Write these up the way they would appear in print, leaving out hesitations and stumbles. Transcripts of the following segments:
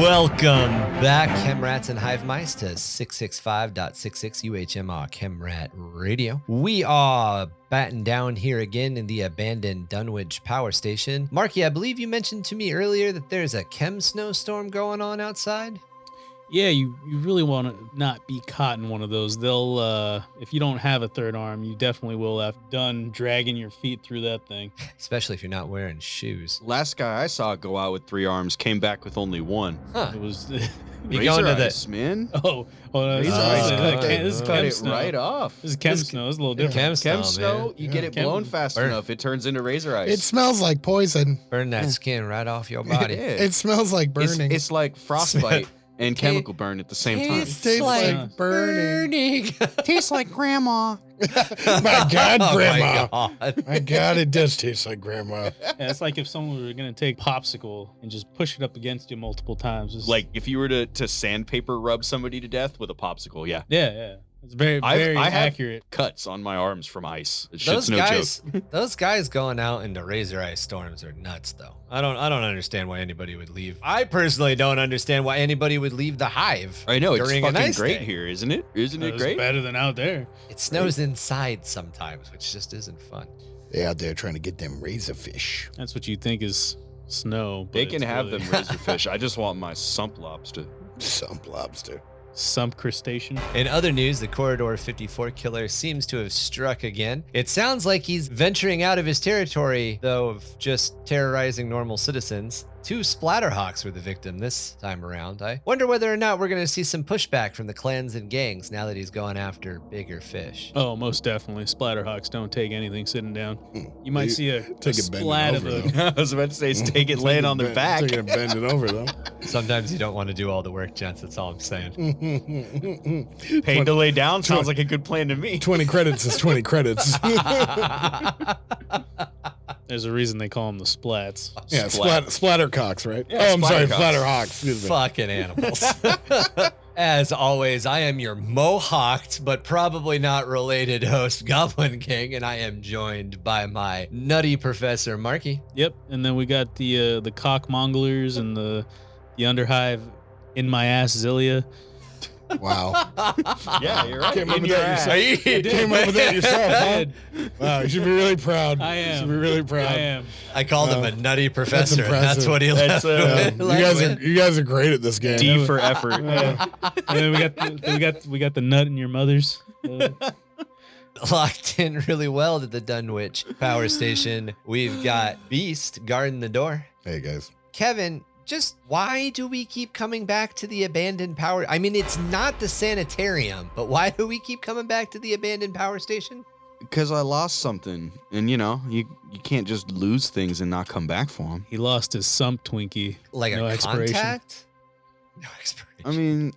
Welcome back, Chemrats and Hive Mice, to 665.66 UHMR Chemrat Radio. We are batting down here again in the abandoned Dunwich Power Station. Marky, I believe you mentioned to me earlier that there's a chem snowstorm going on outside. Yeah, you really want to not be caught in one of those. They'll, if you don't have a third arm, you definitely will have done dragging your feet through that thing. Especially if you're not wearing shoes. Last guy I saw go out with 3 arms came back with only 1. Huh. It was. You going to Ice, man. This is cut chem it snow. right off. This is chem snow. It's a little different. Chem snow, man. you get it blown fast enough, it turns into razor ice. It smells like poison. Burn that skin right off your body. It smells like burning. It's like frostbite and chemical burn at the same time. It tastes like burning. Tastes like grandma. My God, Grandma. Oh my God. My God, it does taste like Grandma. Yeah, it's like if someone were going to take popsicle and just push it up against you multiple times. Like if you were to sandpaper rub somebody to death with a popsicle, yeah. Yeah. It's very I accurate. have cuts on my arms from ice. It's Those no guys, joke. those guys going out into razor ice storms are nuts, though. I don't understand why anybody would leave. I personally don't understand why anybody would leave the hive. I know, it's during an fucking ice great day. here, isn't it? Isn't it It's great? better than out there. It snows inside sometimes, which just isn't fun. They out there trying to get them razorfish. That's what you think is snow. But They can it's have really them razorfish. I just want my sump lobster. Sump lobster. Some crustacean. In other news, the Corridor 54 killer seems to have struck again. It sounds like he's venturing out of his territory, though, of just terrorizing normal citizens. 2 splatterhawks were the victim this time around. I wonder whether or not we're going to see some pushback from the clans and gangs now that he's going after bigger fish. Oh, most definitely. Splatterhawks don't take anything sitting down. You might see a Take it bending splat of over, a... though. I was about to say, take it laying on their back. Taking it bending over, though. Sometimes you don't want to do all the work, gents. That's all I'm saying. Paid to lay down sounds like a good plan to me. 20 credits is 20 credits. There's a reason they call them the splats. Yeah, Splat. splattercocks, right? Yeah, I'm sorry, splattercocks. splatterhawks. Excuse me. Fucking animals. As always, I am your mohawked, but probably not related host, Goblin King, and I am joined by my nutty Professor Marky. Yep, and then we got the cockmonglers and the underhive in my ass Zillia. Wow. Yeah, you're right. Came up In with your that ass. yourself. Came up with that yourself, huh? Wow, you should be really proud. I am. You should be really proud. I am. I called him a nutty professor, and that's impressive. what he That's, left with. You guys are great at this game. D for effort. And then we got the nut in your mother's. Locked in really well to the Dunwich Power Station. We've got Beast guarding the door. Hey guys. Kevin, just why do we keep coming back to the abandoned power? I mean, it's not the sanitarium, but why do we keep coming back to the abandoned power station? Because I lost something. And, you can't just lose things and not come back for them. He lost his sump Twinkie. Like No a expiration. contact? No expiration. I mean,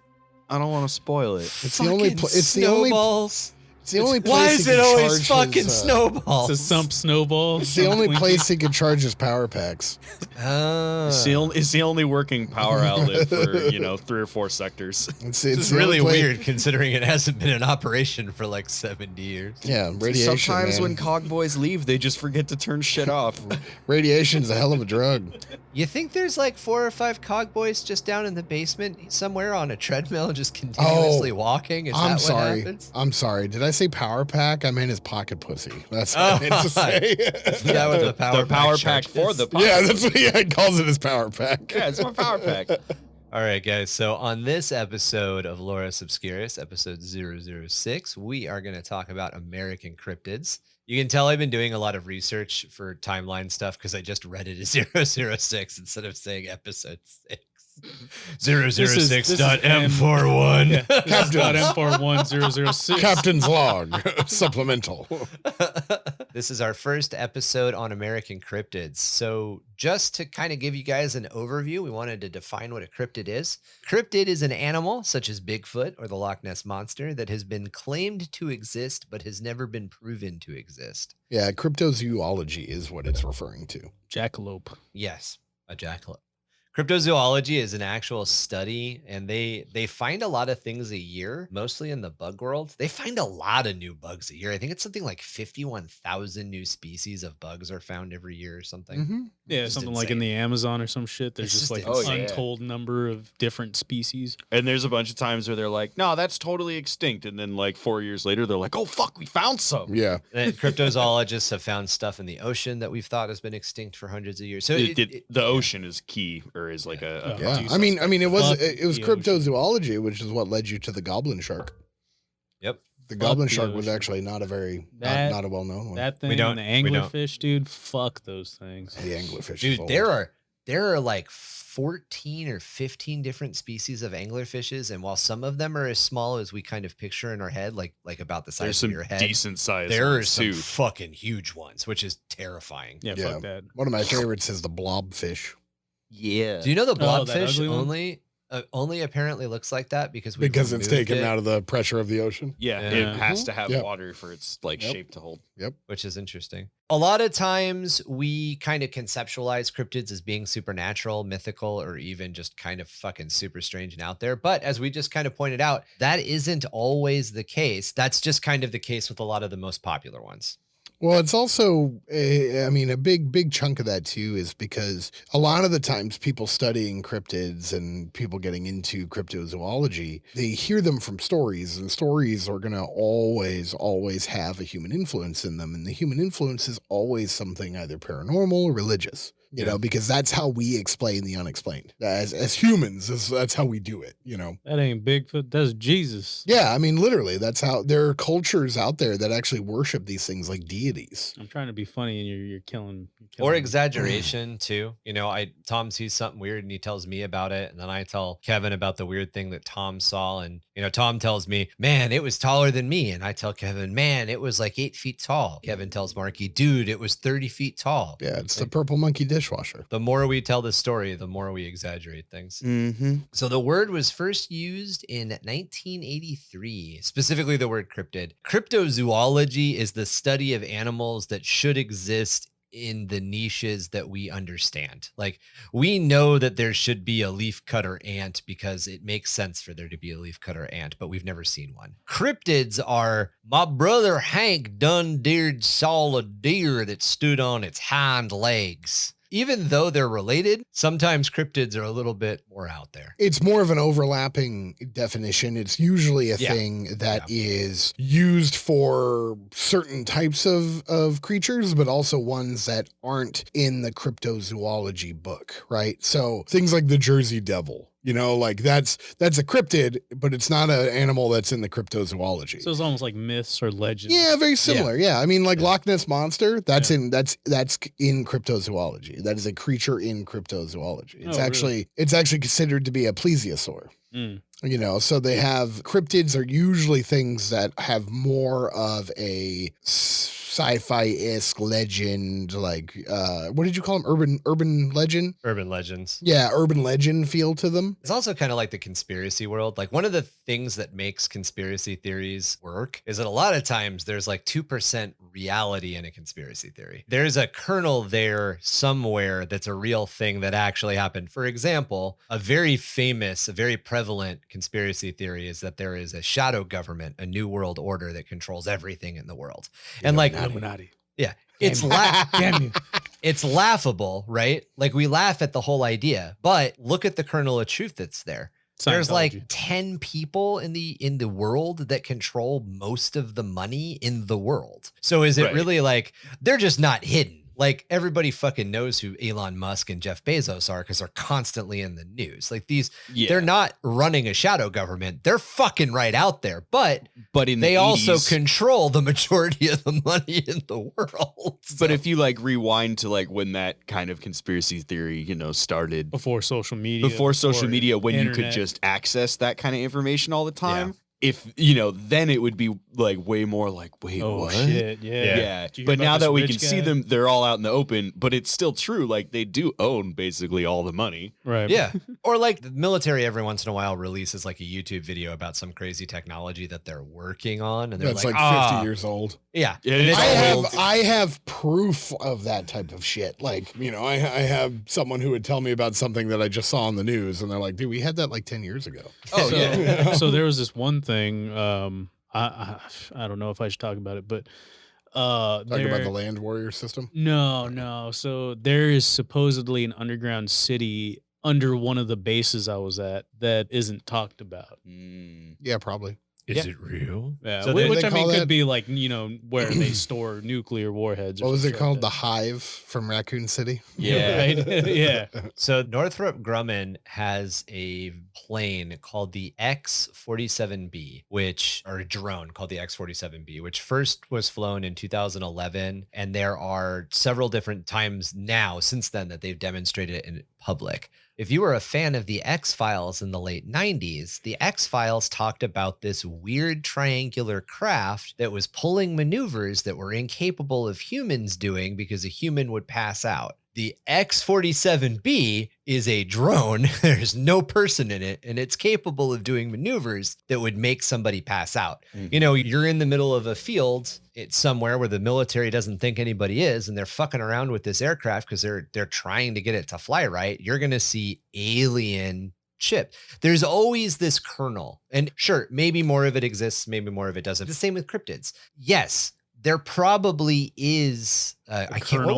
I don't want to spoil it. It's the only it's the only snowballs. it's the only place Why he is can it always charge fucking his, snowballs? It's a sump snowball. It's the sump only Twinkie. place he can charge his power packs. Oh. It's the only working power outlet for, 3 or 4 sectors. It's It's the really only place- weird considering it hasn't been in operation for like 70 years. Yeah, radiation. Sometimes man. when cog boys leave, they just forget to turn shit off. Radiation's a hell of a drug. You think there's like 4 or 5 cog boys just down in the basement somewhere on a treadmill just continuously walking? Is that I'm what sorry. happens? I'm sorry. Did I say power pack? I meant his pocket pussy. That's what I meant to say. Is that what the power, The power pack pack for is? the Yeah, that's what he calls it, his power pack. Yeah, it's my power pack. All right, guys. So on this episode of Lorus Obscurus, episode 006, we are going to talk about American cryptids. You can tell I've been doing a lot of research for timeline stuff because I just read it as 006 instead of saying episode 6. 006.M41. Yeah, Captain M41006. Captain's log. Supplemental. This is our first episode on American cryptids. So just to kind of give you guys an overview, we wanted to define what a cryptid is. Cryptid is an animal such as Bigfoot or the Loch Ness Monster that has been claimed to exist but has never been proven to exist. Yeah, cryptozoology is what it's referring to. Jackalope. Yes, a jackalope. Cryptozoology is an actual study, and they find a lot of things a year, mostly in the bug world. They find a lot of new bugs a year. I think it's something like 51,000 new species of bugs are found every year or something. Yeah, Just something like in insane. the Amazon or some shit. There's It's just just like insane. an untold number of different species. And there's a bunch of times where they're like, no, that's totally extinct. And then like 4 years later, they're like, oh, fuck, we found some. Yeah. And cryptozoologists have found stuff in the ocean that we've thought has been extinct for hundreds of years. So The ocean is key, or is like a Yeah. Dude, I mean, it was fuck it was the ocean. cryptozoology, which is what led you to the goblin shark. Yep. The goblin the shark was ocean. actually not a very That- not a well known one. That thing don't- and the we don't. anglerfish, dude. Fuck those things. The anglerfish. is Dude, old. there are like 14 or 15 different species of anglerfishes, and while some of them are as small as we kind of picture in our head, like about the size there's of some your head, decent size. there are ones, some too. fucking huge ones, which is terrifying. Yeah, Yeah. fuck that. One of my favorites is the blobfish. Yeah. Do you know the Oh, that blobfish ugly one? only apparently looks like that because Because it's taken out of the pressure of the ocean. Yeah, Yeah. it has to have Yep. water for its like Yep. shape to hold. which is interesting. A lot of times we kind of conceptualize cryptids as being supernatural, mythical, or even just kind of fucking super strange and out there. But as we just kind of pointed out, that isn't always the case. That's just kind of the case with a lot of the most popular ones. Well, it's also, I mean, a big chunk of that too is because a lot of the times people studying cryptids and people getting into cryptozoology, they hear them from stories, and stories are going to always have a human influence in them. And the human influence is always something either paranormal or religious. You know, because that's how we explain the unexplained. As humans, that's how we do it, you know. That ain't Bigfoot. That's Jesus. Yeah, I mean, literally, that's how there are cultures out there that actually worship these things like deities. I'm trying to be funny, and you're killing. Or me. exaggeration too. You know, Tom sees something weird and he tells me about it, and then I tell Kevin about the weird thing that Tom saw, and Tom tells me, "Man, it was taller than me," and I tell Kevin, "Man, it was like 8 feet tall." Kevin tells Marky, "Dude, it was 30 feet tall." Yeah, it's the purple monkey dishwasher. The more we tell the story, the more we exaggerate things. Mm-hmm. So the word was first used in 1983, specifically the word cryptid. Cryptozoology is the study of animals that should exist in the niches that we understand. Like, we know that there should be a leafcutter ant because it makes sense for there to be a leafcutter ant, but we've never seen one. Cryptids are, my brother Hank done saw a deer that stood on its hind legs. Even though they're related, sometimes cryptids are a little bit more out there. It's more of an overlapping definition. It's usually a thing that is used for certain types of creatures, but also ones that aren't in the cryptozoology book, right? So things like the Jersey Devil. Like that's a cryptid, but it's not an animal that's in the cryptozoology. So it's almost like myths or legends. Yeah, very similar. Yeah, I mean, like Loch Ness Monster. That's in cryptozoology. That is a creature in cryptozoology. It's actually considered to be a plesiosaur. So they have cryptids are usually things that have more of a sci-fi-esque legend, like what did you call them? Urban legend? Urban legends. Yeah, urban legend feel to them. It's also kind of like the conspiracy world. Like, one of the things that makes conspiracy theories work is that a lot of times there's like 2% reality in a conspiracy theory. There's a kernel there somewhere that's a real thing that actually happened. For example, a very prevalent conspiracy theory is that there is a shadow government, a new world order that controls everything in the world. And like, Illuminati. yeah, it's Damn you. it's laughable, right? Like, we laugh at the whole idea, but look at the kernel of truth that's there. There's like Scientology. 10 people in the world that control most of the money in the world. So is it really like they're just not hidden? Like, everybody fucking knows who Elon Musk and Jeff Bezos are because they're constantly in the news. Like, they're not running a shadow government. They're fucking right out there. But in they the also 80s, control the majority of the money in the world. But if you like rewind to like when that kind of conspiracy theory, started Before social media. when you could internet. just access that kind of information all the time, if, then it would be like way more like, wait, Oh what? shit! Yeah. Yeah. Did you hear But about now this that we rich can see guy? them, they're all out in the open, but it's still true. Like they do own basically all the money. Right. Yeah. Or like the military every once in a while releases like a YouTube video about some crazy technology that they're working on. And they're That's like, like 50 years old. Yeah. Yeah, And it's it's old. old. I have proof of that type of shit. Like, I have someone who would tell me about something that I just saw on the news, and they're like, dude, we had that like 10 years ago. Oh, so, yeah. So there was this one thing. I don't know if I should talk about it, but Talking about the land warrior system. no. So there is supposedly an underground city under one of the bases I was at that isn't talked about. Yeah, probably. Is it real? Yeah, So which they I mean call could that- be like where they store nuclear warheads. Or What was it something called? like The Hive from Raccoon City? Yeah. Right? Yeah. So Northrop Grumman has a plane called the X-47B, or a drone called the X-47B, which first was flown in 2011. And there are several different times now since then that they've demonstrated it in public. If you were a fan of the X-Files in the late 90s, the X-Files talked about this weird triangular craft that was pulling maneuvers that were incapable of humans doing because a human would pass out. The X-47B is a drone. There's no person in it, and it's capable of doing maneuvers that would make somebody pass out. You're in the middle of a field, it's somewhere where the military doesn't think anybody is, and they're fucking around with this aircraft because they're trying to get it to fly right. You're gonna see alien ship. There's always this kernel, and sure, maybe more of it exists, maybe more of it doesn't. The same with cryptids. Yes. There probably is. I can't. What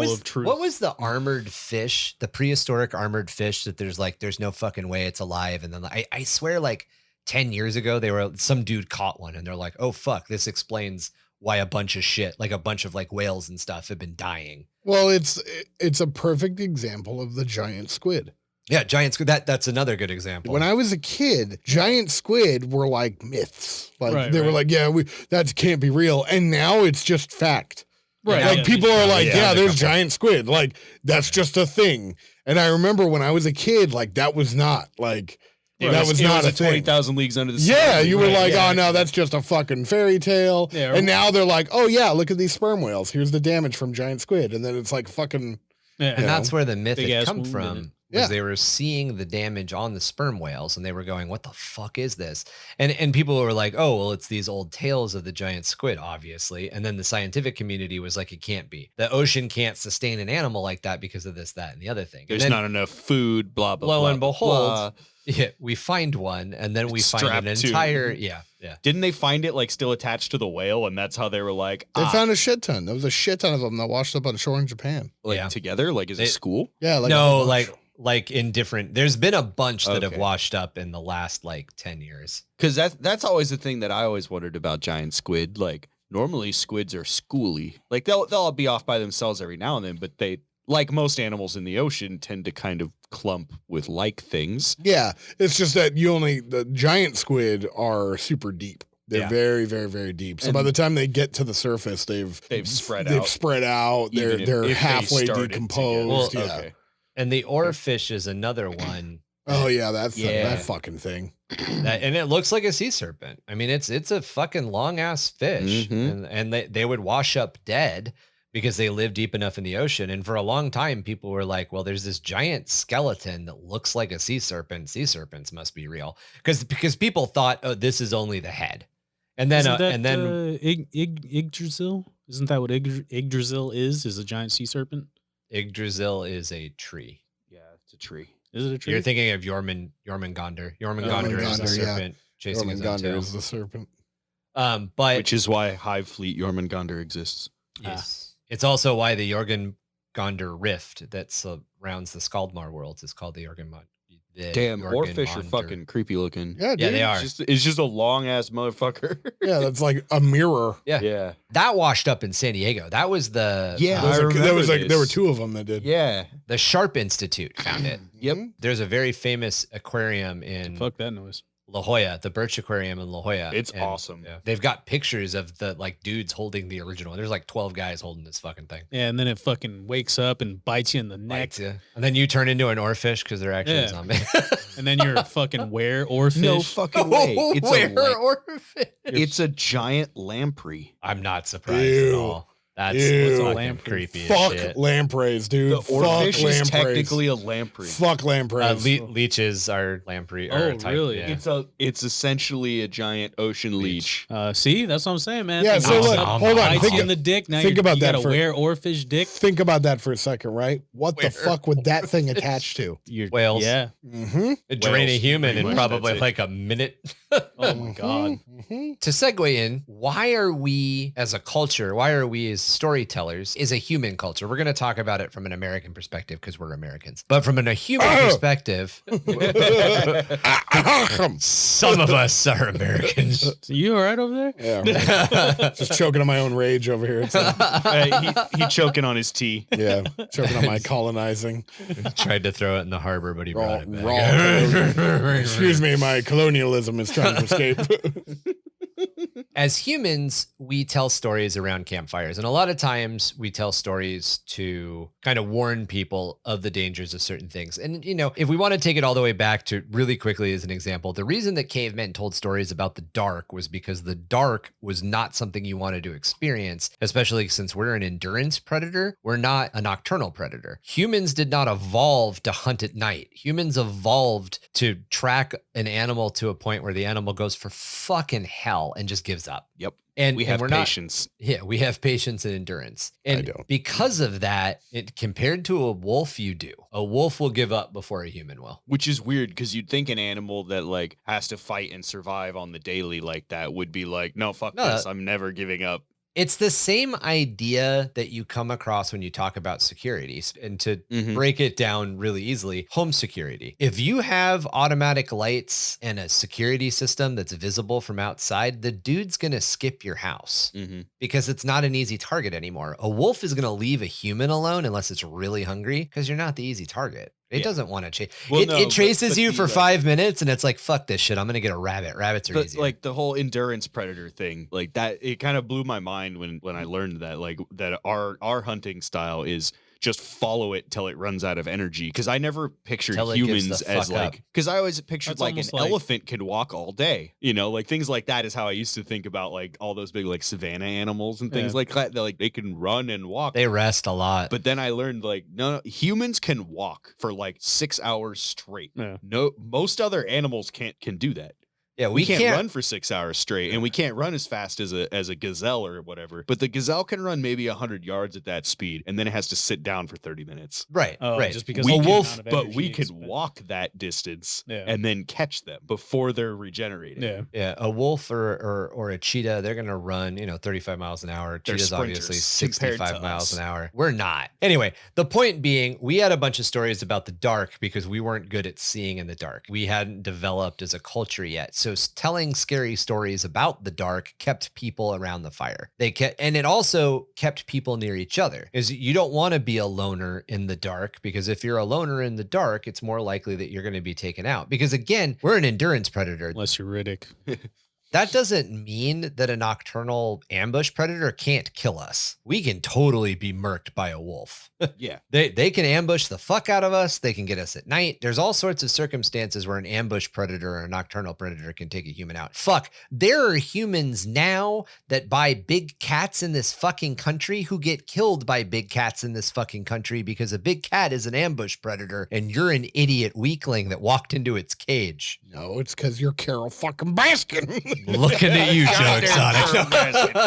was the armored fish? The prehistoric armored fish that there's no fucking way it's alive. And then I swear, like 10 years ago, some dude caught one, and they're like, oh fuck, this explains why a bunch of shit, like a bunch of like whales and stuff, have been dying. Well, it's a perfect example of the giant squid. Yeah, giant squid. That's another good example. When I was a kid, giant squid were like myths. Like they were like, yeah, that can't be real. And now it's just fact. Right. Like people are like, yeah, there's couple. giant squid. Like that's just a thing. And I remember when I was a kid, like that was not like that was not a thing. 20,000 Leagues Under the Sea. Yeah, you were Right, like, yeah. oh no, that's just a fucking fairy tale. Yeah, and now they're like, oh yeah, look at these sperm whales. Here's the damage from giant squid. And then it's like fucking. Yeah. And that's where the myth Big had ass come wound in from. it. Was they were seeing the damage on the sperm whales and they were going, what the fuck is this? And people were like, oh, well, it's these old tales of the giant squid, obviously. And then the scientific community was like, it can't be. The ocean can't sustain an animal like that because of this, that, and the other thing. There's and not enough food, blah, blah, lo blah. and blah, behold, blah. yeah, we find one and then we It's find an strapped to- entire, yeah. Didn't they find it like still attached to the whale? And that's how they were like, They found a shit ton. There was a shit ton of them that washed up on shore in Japan. like together? Like, is it school? Yeah, like a No, whole bunch. like in different, there's been a bunch that have Okay. washed up in the last like 10 years. Because that's always the thing that I always wondered about giant squid. Like, normally squids are schooly. Like, they'll all be off by themselves every now and then, but they, like most animals in the ocean, tend to kind of clump with like things. Yeah, it's just that the giant squid are super deep. They're Yeah. very, very, very deep. So And- by the time they get to the surface, they've spread They've out. spread out. Even They're if they halfway started decomposed. together. yeah. Okay. And the oarfish is another one. Oh yeah, that's Yeah. that fucking thing. And it looks like a sea serpent. I mean, it's a fucking long ass fish, Mhm. and they would wash up dead because they live deep enough in the ocean. And for a long time, people were like, "Well, there's this giant skeleton that looks like a sea serpent. Sea serpents must be real," because people thought, "Oh, this is only the head," and then Yggdrasil? Isn't that what Yggdrasil is? Is a giant sea serpent? Yggdrasil is a tree. Yeah, it's a tree. Is it a tree? You're thinking of Jormungandr. Jormungandr is the Jormungandr, yeah. serpent chasing his own Jormungandr tail. is the serpent. But Which is why Hive Fleet Jormungandr exists. yes. It's also why the Jormungandr rift that surrounds the Skaldmar worlds is called the Jormungandr. Damn, oarfish are fucking creepy looking. Yeah, dude. Yeah, they are. It's just a long ass motherfucker. Yeah, that's like a mirror. Yeah. Yeah. That washed up in San Diego. That was the Yeah. There was I like, there remember was like there were this. two of them that did. Yeah. the Sharp Institute found it. Yep. Mhm. There's a very famous aquarium in Fuck that noise. La Jolla, the Birch Aquarium in La Jolla. It's And, awesome. yeah, they've got pictures of the like dudes holding the original. There's like 12 guys holding this fucking thing. Yeah, and then it fucking wakes up and bites you in the neck. Bites you. And then you turn into an oarfish because they're actually a zombie. And then you're a fucking were-or-fish. No fucking way. It's Were-or-fish. It's a giant lamprey. I'm not surprised at all. That's Ew. fucking creepy as Fuck shit. lampreys, dude. The Fuck oarfish is lampreys. technically a lamprey. Fuck lampreys. Leeches are lamprey. Oh, or type, really? Yeah. It's essentially a giant ocean leech. See, that's what I'm saying, man. Yeah, so look, hold on. Bites you in the dick. Now think you about got that a for- were-or-fish dick. Think about that for a second, right? What the fuck would that thing attach to? Whales. Yeah. Mm-hmm. It'd drain a Whales, human pretty in much, probably that's it. like a minute. Oh my god. Mm-hmm. To segue in, why are we as a culture, why are we as storytellers, is a human culture? We're going to talk about it from an American perspective because we're Americans. But from a human perspective, some of us are Americans. So you all right over there? Yeah, right. Just choking on my own rage over here. It's like, He choking on his tea. yeah, choking on my colonizing. Tried to throw it in the harbor, but he brought it back. Excuse me, my colonialism is trying to escape. As humans, we tell stories around campfires. And a lot of times we tell stories to kind of warn people of the dangers of certain things. And, you know, if we want to take it all the way back to really quickly as an example, the reason that cavemen told stories about the dark was because the dark was not something you wanted to experience, especially since we're an endurance predator. We're not a nocturnal predator. Humans did not evolve to hunt at night. Humans evolved to track an animal to a point where the animal goes for fucking hell and just gives up. Yep. And We and have we're patience. Yeah, we have patience and endurance. And don't. because of that, compared to a wolf, you do. A wolf will give up before a human will. Which is weird because you'd think an animal that like has to fight and survive on the daily like that would be like, no, fuck No, this. I'm never giving up. It's the same idea that you come across when you talk about security. And to break it down really easily, home security. If you have automatic lights and a security system that's visible from outside, the dude's going to skip your house because it's not an easy target anymore. A wolf is going to leave a human alone unless it's really hungry because you're not the easy target. It doesn't want to chase. Well, It traces but you for like, 5 minutes and it's like, fuck this shit. I'm going to get a rabbit. Rabbits are but easier. like the whole endurance predator thing, like that, it kind of blew my mind when I learned that, like that our hunting style is just follow it till it runs out of energy. Because I never pictured Till it gives humans the as fuck up. like, because I always pictured That's like an almost like- elephant could walk all day, you know, like things like that is how I used to think about like all those big like savannah animals and things like that. They're like they can run and walk. they rest a lot. But then I learned like no, humans can walk for like 6 hours straight. Yeah. No, most other animals can do that. Yeah, We can't run for 6 hours straight, and we can't run as fast as a gazelle or whatever. But the gazelle can run maybe 100 yards at that speed, and then it has to sit down for 30 minutes. Right, Oh, right. just because a of the wolf, amount of But energy we can expended. walk that distance Yeah. and then catch them before they're regenerating. Yeah. yeah, a wolf or a cheetah, they're gonna run, 35 miles an hour. They're Cheetah's obviously sprinters compared 65 to miles us. an hour. We're not. Anyway, the point being, we had a bunch of stories about the dark because we weren't good at seeing in the dark. We hadn't developed as a culture yet. So telling scary stories about the dark kept people around the fire. And it also kept people near each other. Is you don't want to be a loner in the dark, because if you're a loner in the dark, it's more likely that you're going to be taken out. Because again, we're an endurance predator. Unless you're Riddick. That doesn't mean that a nocturnal ambush predator can't kill us. We can totally be murked by a wolf. Yeah. They can ambush the fuck out of us. They can get us at night. There's all sorts of circumstances where an ambush predator or a nocturnal predator can take a human out. Fuck, there are humans now that buy big cats in this fucking country who get killed by big cats in this fucking country because a big cat is an ambush predator and you're an idiot weakling that walked into its cage. No, it's because you're Carol fucking Baskin. Looking at you, Joe Exotic.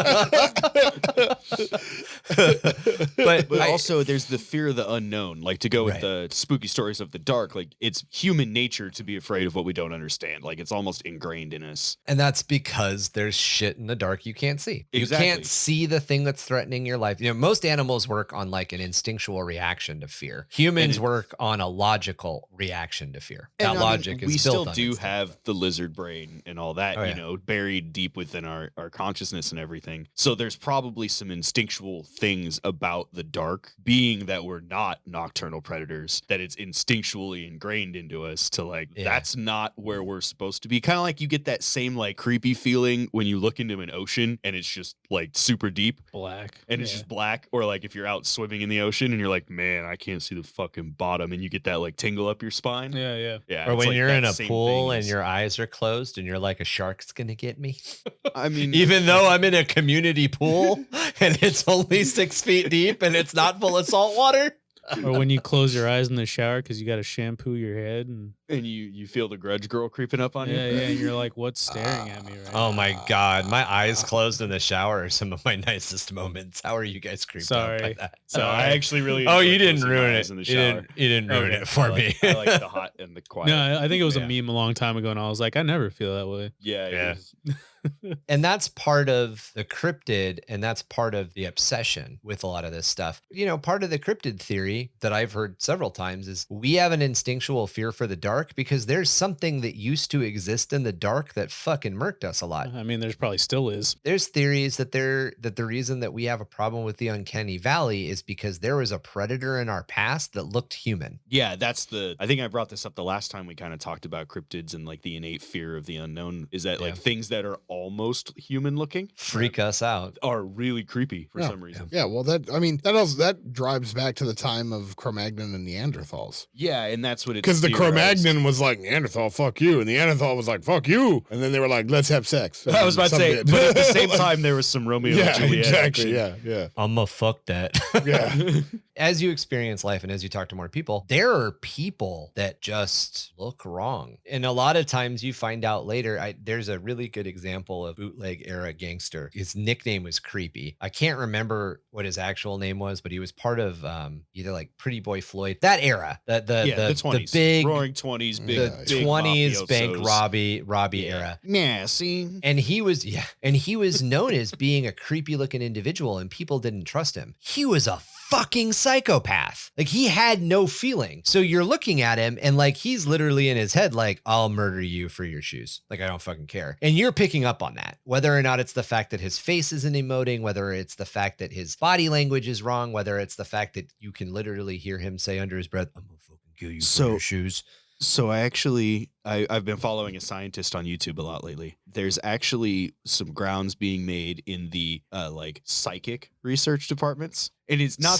But also there's the fear of the unknown, like to go with Right. the spooky stories of the dark. Like it's human nature to be afraid of what we don't understand. Like it's almost ingrained in us. And that's because there's shit in the dark you can't see. Exactly. You can't see the thing that's threatening your life. Most animals work on like an instinctual reaction to fear. Humans work on a logical reaction to fear. That And, I mean, logic is we built still on do instinct. have the lizard brain and all that, Oh, yeah. buried deep within our consciousness and everything. So there's probably some instinctual things about the dark, being that we're not nocturnal predators, that it's instinctually ingrained into us to like, that's not where we're supposed to be. Kind of like you get that same like creepy feeling when you look into an ocean and it's just like super deep. Black. And it's just black. Or like if you're out swimming in the ocean and you're like, man, I can't see the fucking bottom. And you get that like tingle up your spine. Yeah. Yeah. Or when like you're in a same pool thing and your eyes are closed and you're like, a shark's going to get me. I mean, Even though I'm in a community pool and it's only 6 feet deep and it's not full of salt water. Or when you close your eyes in the shower because you got to shampoo your head and you feel the grudge girl creeping up on you. Yeah, and you're like, what's staring at me right now? Oh my God. My eyes closed in the shower are some of my nicest moments. How are you guys creeped out by that? So I actually really Oh, enjoy you didn't closing my ruin eyes it. in the You shower. didn't ruin it for me. I like the hot and the quiet. No, I think it was a Yeah. meme a long time ago, and I was like, I never feel that way. Yeah. Yeah. It is. And that's part of the cryptid, and that's part of the obsession with a lot of this stuff. You know, part of the cryptid theory that I've heard several times is we have an instinctual fear for the dark because there's something that used to exist in the dark that fucking murked us a lot. I mean, there's probably still is. There's theories that the reason that we have a problem with the uncanny valley is because there was a predator in our past that looked human. Yeah, I think I brought this up the last time we kind of talked about cryptids and like the innate fear of the unknown is that like things that are almost human looking Freak us out. are really creepy for some reason. Yeah, well, that drives back to the time of Cro-Magnon and Neanderthals. Yeah, and that's what it's Because the theorized. Cro-Magnon was like, Neanderthal, fuck you. And the Neanderthal was like, fuck you. And then they were like, let's have sex. I was about to say, but at the same time, there was some Romeo and yeah, Juliet exactly. action. Yeah. I'ma fuck that. Yeah. As you experience life and as you talk to more people, there are people that just look wrong. And a lot of times you find out later, there's a really good example of bootleg era gangster. His nickname was Creepy. I can't remember what his actual name was, but he was part of either like Pretty Boy Floyd, that era, the 20s, the big roaring 20s, big, the big 20s bank mafiosos. Robbie era. Yeah, see? And he was known as being a creepy looking individual and people didn't trust him. He was a fucking psychopath. Like he had no feeling. So you're looking at him and like he's literally in his head like, I'll murder you for your shoes. Like I don't fucking care. And you're picking up on that. Whether or not it's the fact that his face isn't emoting, whether it's the fact that his body language is wrong, whether it's the fact that you can literally hear him say under his breath, I'm gonna fucking kill you for your shoes. So I've been following a scientist on YouTube a lot lately. There's actually some grounds being made in the like psychic research departments. And it's not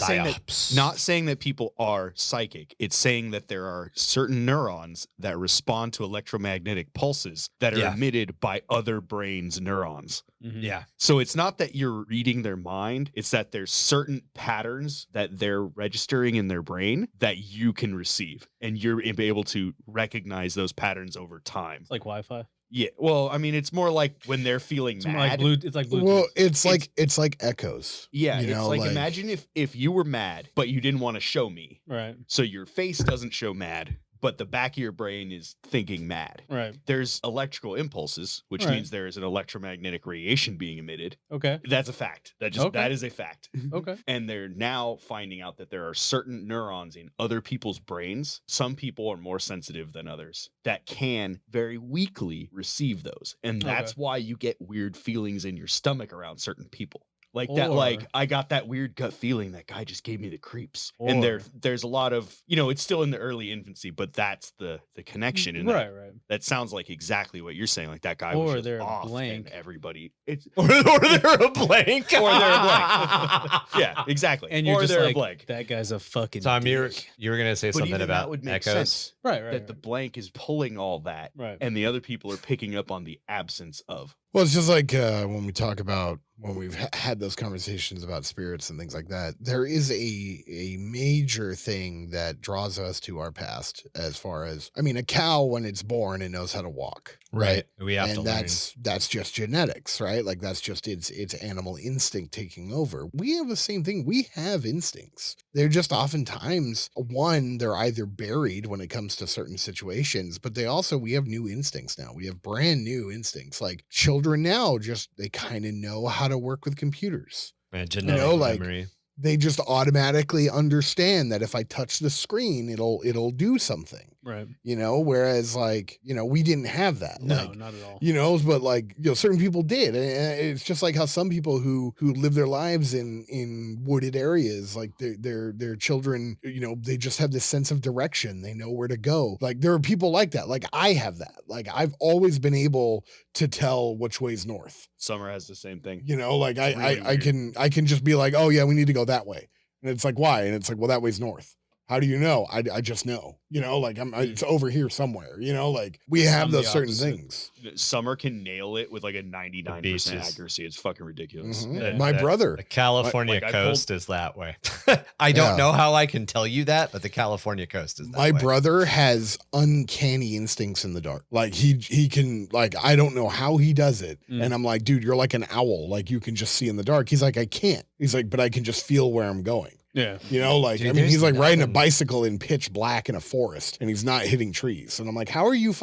saying that people are psychic. It's saying that there are certain neurons that respond to electromagnetic pulses that are emitted by other brains' neurons. Mm-hmm. Yeah. So it's not that you're reading their mind. It's that there's certain patterns that they're registering in their brain that you can receive. And you're able to recognize those patterns over time. It's like Wi-Fi. Yeah. Well, I mean, it's more like when they're feeling It's mad. it's like Bluetooth. Well, it's like echoes. Yeah. You It's know, like imagine if you were mad, but you didn't want to show me. Right. So your face doesn't show mad, but the back of your brain is thinking mad. Right. There's electrical impulses, which Right. means there is an electromagnetic radiation being emitted. Okay. That's a fact. That is a fact. Okay. And they're now finding out that there are certain neurons in other people's brains. Some people are more sensitive than others that can very weakly receive those. And that's why you get weird feelings in your stomach around certain people. Like that, like I got that weird gut feeling that guy just gave me the creeps. And there's a lot of, it's still in the early infancy, but that's the connection. And Right. that sounds like exactly what you're saying. Like that guy Or was just they're off blank. and everybody. It's Or they're a blank. or they're a blank. Yeah, exactly. And you're or just they're like, a blank. that guy's a fucking Tom, you dick. were gonna say But something even about that would make echoes. sense. Right. That the blank is pulling all that, Right. and the other people are picking up on the absence of. Well, it's just like when we talk about when we've had those conversations about spirits and things like that. There is a major thing that draws us to our past, as far as a cow when it's born, it knows how to walk, right? We have to and learn. that's just genetics, right? Like that's just its animal instinct taking over. We have the same thing. We have instincts. They're just oftentimes they're either buried when it comes to certain situations, but we have new instincts now. We have brand new instincts. Like children now, they kind of know how to work with computers. Genetic memory. They just automatically understand that if I touch the screen, it'll do something. Right. You know, whereas like, you know, we didn't have that. No, Like, not at all. you know, but like, you know, certain people did. And it's just like how some people who live their lives in wooded areas, like their children, you know, they just have this sense of direction. They know where to go. Like there are people like that. Like I have that. Like I've always been able to tell which way's north. Summer has the same thing. You know, like It's really I can just be like, oh yeah, we need to go that way. And it's like, why? And it's like, well, that way's north. How do you know? I just know, you know, like it's over here somewhere, you know, like we have I'm those the certain opposite. things. Summer can nail it with like a 99% beaches. accuracy. It's fucking ridiculous. Mhm. Yeah, My that- brother, The California Like, I coast is that way. I don't Yeah. know how I can tell you that, but the California coast is that my way. brother has uncanny instincts in the dark. Like he can, like, I don't know how he does it. Mm. And I'm like, dude, you're like an owl. Like you can just see in the dark. He's like, I can't. He's like, but I can just feel where I'm going. Yeah. You know, like, Dude, I mean, he's there's like riding a nothing- bicycle in pitch black in a forest and he's not hitting trees. And I'm like, how are you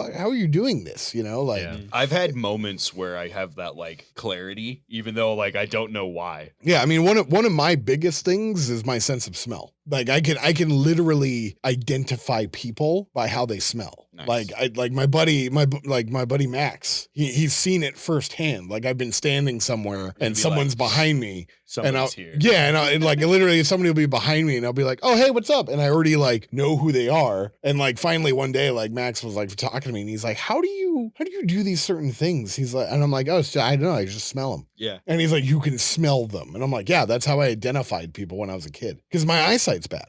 doing this? You know, like, Yeah. I've had moments where I have that like clarity, even though like I don't know why. yeah, I mean, one of my biggest things is my sense of smell. Like I can literally identify people by how they smell. Nice. Like my buddy Max, he's seen it firsthand. Like I've been standing somewhere and be someone's behind me. And I'll, Somebody's here. yeah, and like literally somebody will be behind me and I'll be like, oh, hey, what's up? And I already like know who they are. And like finally one day, like Max was like talking to me and he's like, how do you do these certain things? He's like, and I'm like, oh, I don't know. I just smell them. Yeah. And he's like, you can smell them. And I'm like, yeah, that's how I identified people when I was a kid. Because my eyesight's bad.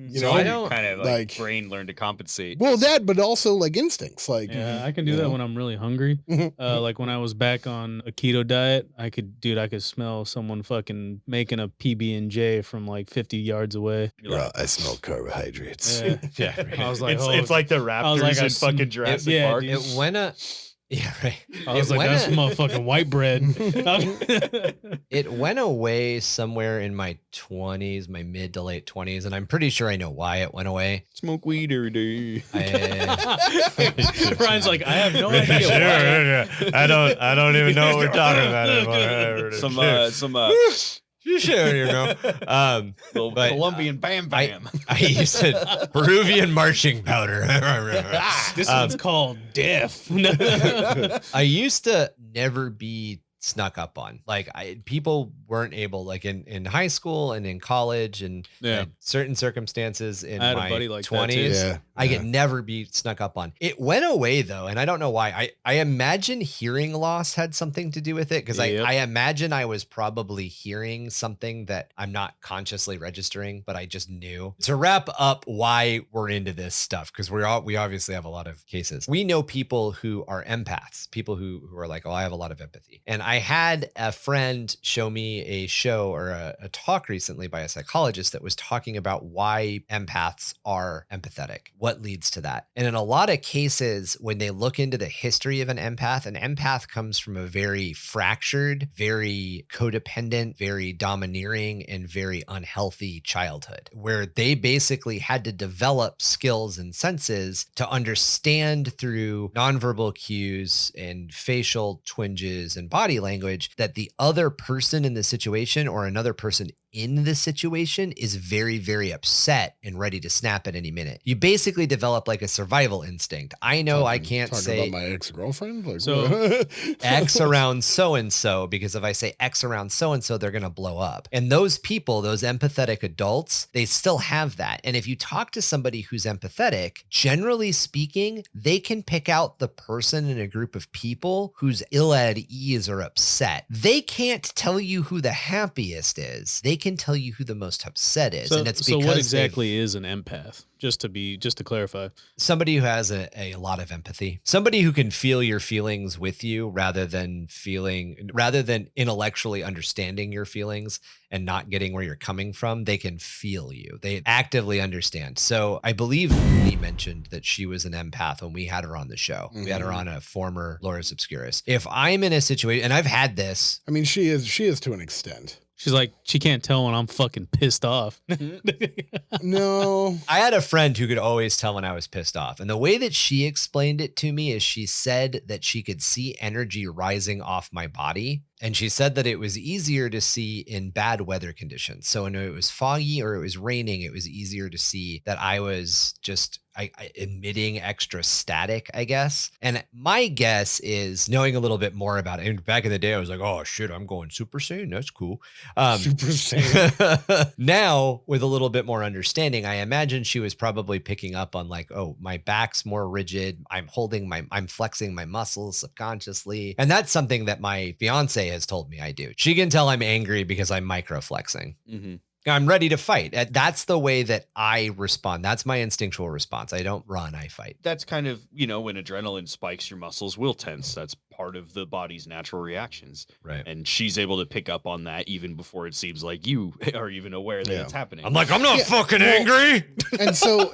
You So know, I I don't- kind of like- brain learned to compensate. Well, that, but also like instincts. Like, Yeah, I can do you that know? when I'm really hungry. Mhm. Like when I was back on a keto diet, I could smell someone fucking making a PB&J from like 50 yards away. You're like, I smell carbohydrates. Yeah. Yeah, I was like, it's like the Raptors like, I in sm- fucking Jurassic yeah, Park. dude. It went a yeah, right. I was It like, went that's a- motherfucking white bread. It went away somewhere in my 20s, my mid to late 20s, and I'm pretty sure I know why it went away. Smoke weed every day. Ryan's like, I have no idea why. I don't even know what we're talking about anymore. Some Sure, you know. little But, Colombian bam I- bam. I used to Peruvian marching powder. This one's called death. I used to never be snuck up on. Like people weren't able, like in high school and in college and Yeah. certain circumstances in I had a my buddy like that, too. 20s. Yeah. I could never be snuck up on. It went away though, and I don't know why. I imagine hearing loss had something to do with it because Yep. I imagine I was probably hearing something that I'm not consciously registering, but I just knew. To wrap up why we're into this stuff, because we obviously have a lot of cases. We know people who are empaths, people who are like, oh, I have a lot of empathy. And I had a friend show me a show or a talk recently by a psychologist that was talking about why empaths are empathetic, what leads to that. And in a lot of cases, when they look into the history of an empath comes from a very fractured, very codependent, very domineering, and very unhealthy childhood, where they basically had to develop skills and senses to understand through nonverbal cues and facial twinges and body language that the other person in the situation or another person in the situation is very, very upset and ready to snap at any minute. You basically develop like a survival instinct. I know I can't Talking say about my ex-girlfriend. Like, So- X around so-and-so, because if I say X around so-and-so, they're going to blow up. And those people, those empathetic adults, they still have that. And if you talk to somebody who's empathetic, generally speaking, they can pick out the person in a group of people who's ill at ease or upset. They can't tell you who the happiest is. They can tell you who the most upset is. So, and it's so because what they've- exactly is an empath? Just to clarify. somebody who has a lot of empathy, somebody who can feel your feelings with you rather than intellectually understanding your feelings and not getting where you're coming from. They can feel you. They actively understand. So I believe Lee mentioned that she was an empath when we had her on the show. We had her on a former Lorus Obscurus. If I'm in a situation, and I've had this, I mean, she is to an extent. She's like, she can't tell when I'm fucking pissed off. No. I had a friend who could always tell when I was pissed off. And the way that she explained it to me is she said that she could see energy rising off my body. And she said that it was easier to see in bad weather conditions. So when it was foggy or it was raining, it was easier to see that I emitting extra static, I guess. And my guess is, knowing a little bit more about it, and back in the day I was like, oh shit, I'm going Super Saiyan, that's cool. Super Saiyan. Now with a little bit more understanding, I imagine she was probably picking up on like, oh, my back's more rigid, I'm flexing my muscles subconsciously. And that's something that my fiance has told me I do. She can tell I'm angry because I'm micro flexing. Mm-hmm. I'm ready to fight. That's the way that I respond. That's my instinctual response. I don't run, I fight. That's kind of, when adrenaline spikes, your muscles will tense. That's part of the body's natural reactions. Right. And she's able to pick up on that even before it seems like you are even aware that it's happening. I'm like, I'm not fucking angry. And so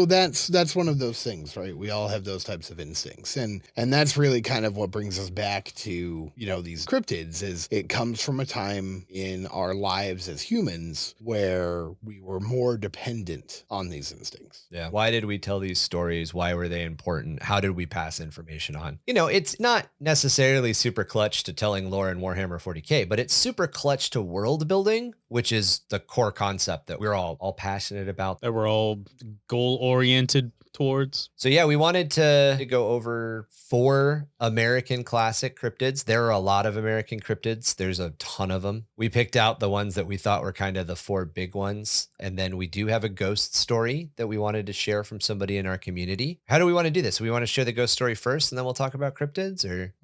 that's one of those things, right? We all have those types of instincts. And that's really kind of what brings us back to, these cryptids. Is it comes from a time in our lives as humans where we were more dependent on these instincts. Yeah. Why did we tell these stories? Why were they important? How did we pass information on? It's not necessarily super clutch to telling lore in Warhammer 40K, but it's super clutch to world building, which is the core concept that we're all passionate about. That we're all goal oriented towards. So yeah, we wanted to go over 4 American classic cryptids. There are a lot of American cryptids. There's a ton of them. We picked out the ones that we thought were kind of the 4 big ones. And then we do have a ghost story that we wanted to share from somebody in our community. How do we want to do this? We want to share the ghost story first and then we'll talk about cryptids, or?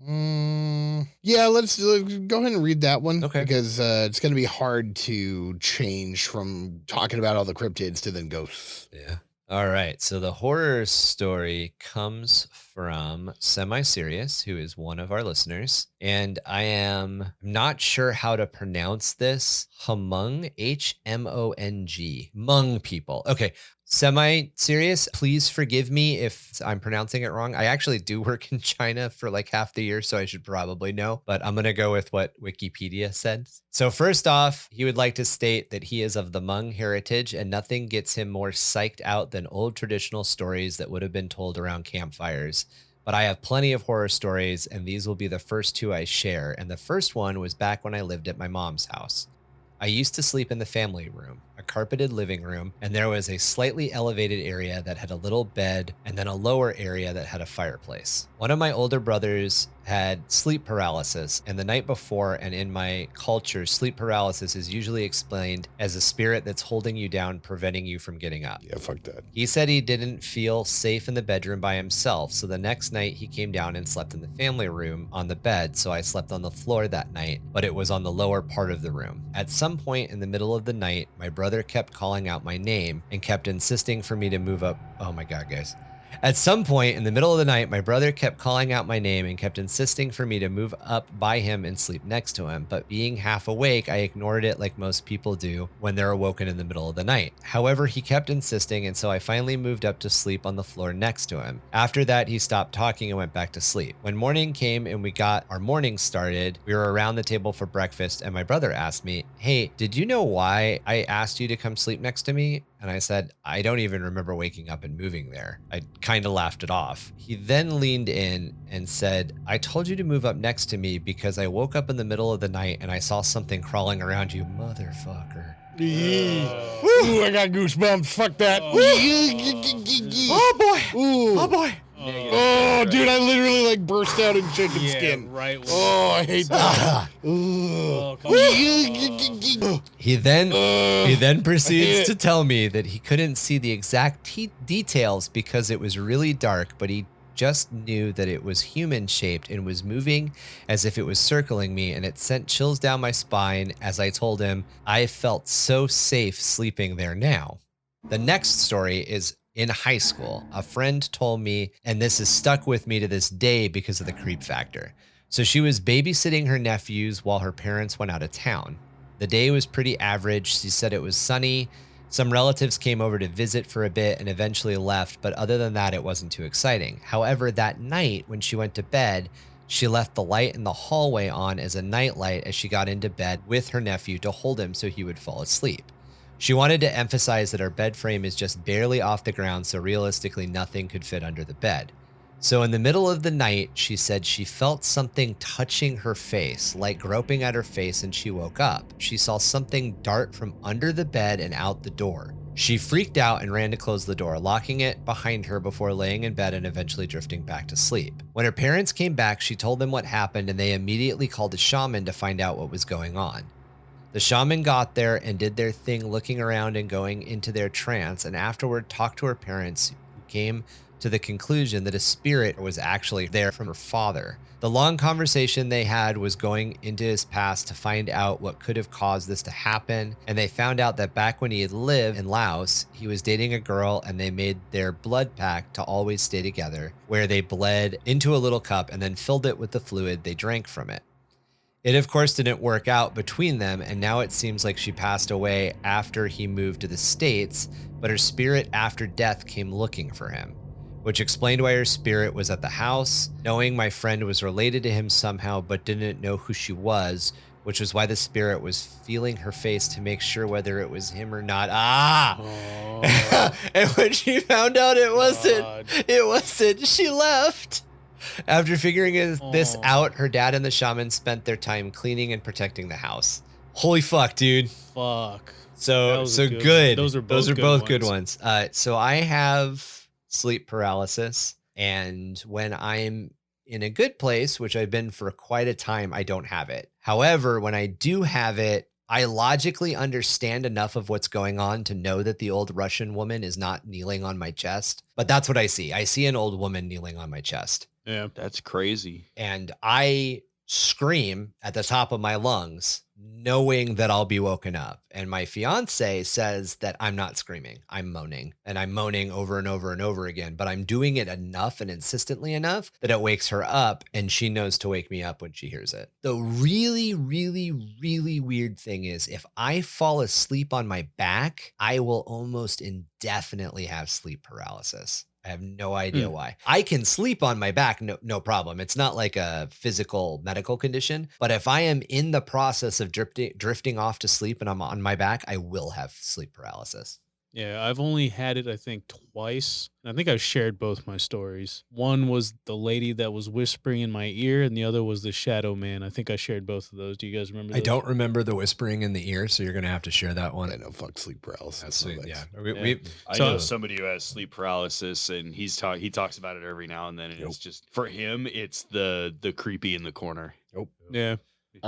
Yeah, let's go ahead and read that one. Okay. Because it's going to be hard to change from talking about all the cryptids to then ghosts. Yeah. All right. So the horror story comes from Semi-Serious, who is one of our listeners. And I am not sure how to pronounce this. Hmong, Hmong, Hmong people. Okay. Semi-Serious, please forgive me if I'm pronouncing it wrong. I actually do work in China for like half the year, so I should probably know, but I'm going to go with what Wikipedia said. So first off, he would like to state that he is of the Hmong heritage and nothing gets him more psyched out than old traditional stories that would have been told around campfires. But I have plenty of horror stories, and these will be the first 2 I share. And the first one was back when I lived at my mom's house. I used to sleep in the family room, a carpeted living room, and there was a slightly elevated area that had a little bed and then a lower area that had a fireplace. One of my older brothers had sleep paralysis, and the night before, and in my culture, sleep paralysis is usually explained as a spirit that's holding you down, preventing you from getting up. Yeah, fuck that. He said he didn't feel safe in the bedroom by himself, so the next night he came down and slept in the family room on the bed, so I slept on the floor that night, but it was on the lower part of the room. At some point in the middle of the night, my brother kept calling out my name and kept insisting for me to move up. Oh my God, guys. At some point in the middle of the night, my brother kept calling out my name and kept insisting for me to move up by him and sleep next to him. But being half awake, I ignored it like most people do when they're awoken in the middle of the night. However, he kept insisting, and so I finally moved up to sleep on the floor next to him. After that, he stopped talking and went back to sleep. When morning came and we got our morning started, we were around the table for breakfast, and my brother asked me, "Hey, did you know why I asked you to come sleep next to me?" And I said, "I don't even remember waking up and moving there." I kind of laughed it off. He then leaned in and said, "I told you to move up next to me because I woke up in the middle of the night and I saw something crawling around you, motherfucker." Ooh, I got goosebumps. Fuck that. Oh boy. Ooh. Oh boy. Oh, dude, I literally like burst out in chicken skin. Right. Oh, I hate that. Oh, come on. He then proceeds to tell me that he couldn't see the exact details because it was really dark, but he just knew that it was human shaped and was moving as if it was circling me, and it sent chills down my spine as I told him I felt so safe sleeping there now. The next story is in high school. A friend told me, and this has stuck with me to this day because of the creep factor. So she was babysitting her nephews while her parents went out of town. The day was pretty average. She said it was sunny. Some relatives came over to visit for a bit and eventually left, but other than that, it wasn't too exciting. However, that night when she went to bed, she left the light in the hallway on as a nightlight as she got into bed with her nephew to hold him so he would fall asleep. She wanted to emphasize that our bed frame is just barely off the ground, so realistically nothing could fit under the bed. So in the middle of the night, she said she felt something touching her face, like groping at her face, and she woke up. She saw something dart from under the bed and out the door. She freaked out and ran to close the door, locking it behind her before laying in bed and eventually drifting back to sleep. When her parents came back, she told them what happened and they immediately called a shaman to find out what was going on. The shaman got there and did their thing, looking around and going into their trance, and afterward talked to her parents, who came to the conclusion that a spirit was actually there from her father. The long conversation they had was going into his past to find out what could have caused this to happen, and they found out that back when he had lived in Laos, he was dating a girl and they made their blood pact to always stay together, where they bled into a little cup and then filled it with the fluid they drank from it. It, of course, didn't work out between them, and now it seems like she passed away after he moved to the States, but her spirit after death came looking for him, which explained why her spirit was at the house, knowing my friend was related to him somehow but didn't know who she was, which was why the spirit was feeling her face to make sure whether it was him or not. And when she found out it wasn't, she left. After figuring this out, her dad and the shaman spent their time cleaning and protecting the house. Holy fuck, dude. Fuck. So good. Those are both good ones. So I have sleep paralysis, and when I'm in a good place, which I've been for quite a time, I don't have it. However, when I do have it, I logically understand enough of what's going on to know that the old Russian woman is not kneeling on my chest. But that's what I see. I see an old woman kneeling on my chest. Yeah, that's crazy. And I scream at the top of my lungs, knowing that I'll be woken up. And my fiance says that I'm not screaming, I'm moaning. And I'm moaning over and over and over again, but I'm doing it enough and insistently enough that it wakes her up, and she knows to wake me up when she hears it. The really, really, really weird thing is, if I fall asleep on my back, I will almost indefinitely have sleep paralysis. I have no idea why. I can sleep on my back, no problem. It's not like a physical medical condition. But if I am in the process of drifting off to sleep and I'm on my back, I will have sleep paralysis. Yeah, I've only had it, I think, twice. And I think I've shared both my stories. One was the lady that was whispering in my ear, and the other was the shadow man. I think I shared both of those. Do you guys remember those? I don't remember the whispering in the ear, so you're going to have to share that one. I know, fuck sleep paralysis. That's sweet, yeah. I know somebody who has sleep paralysis, and he talks about it every now and then, and it's just, for him, it's the creepy in the corner. Nope. Yeah. I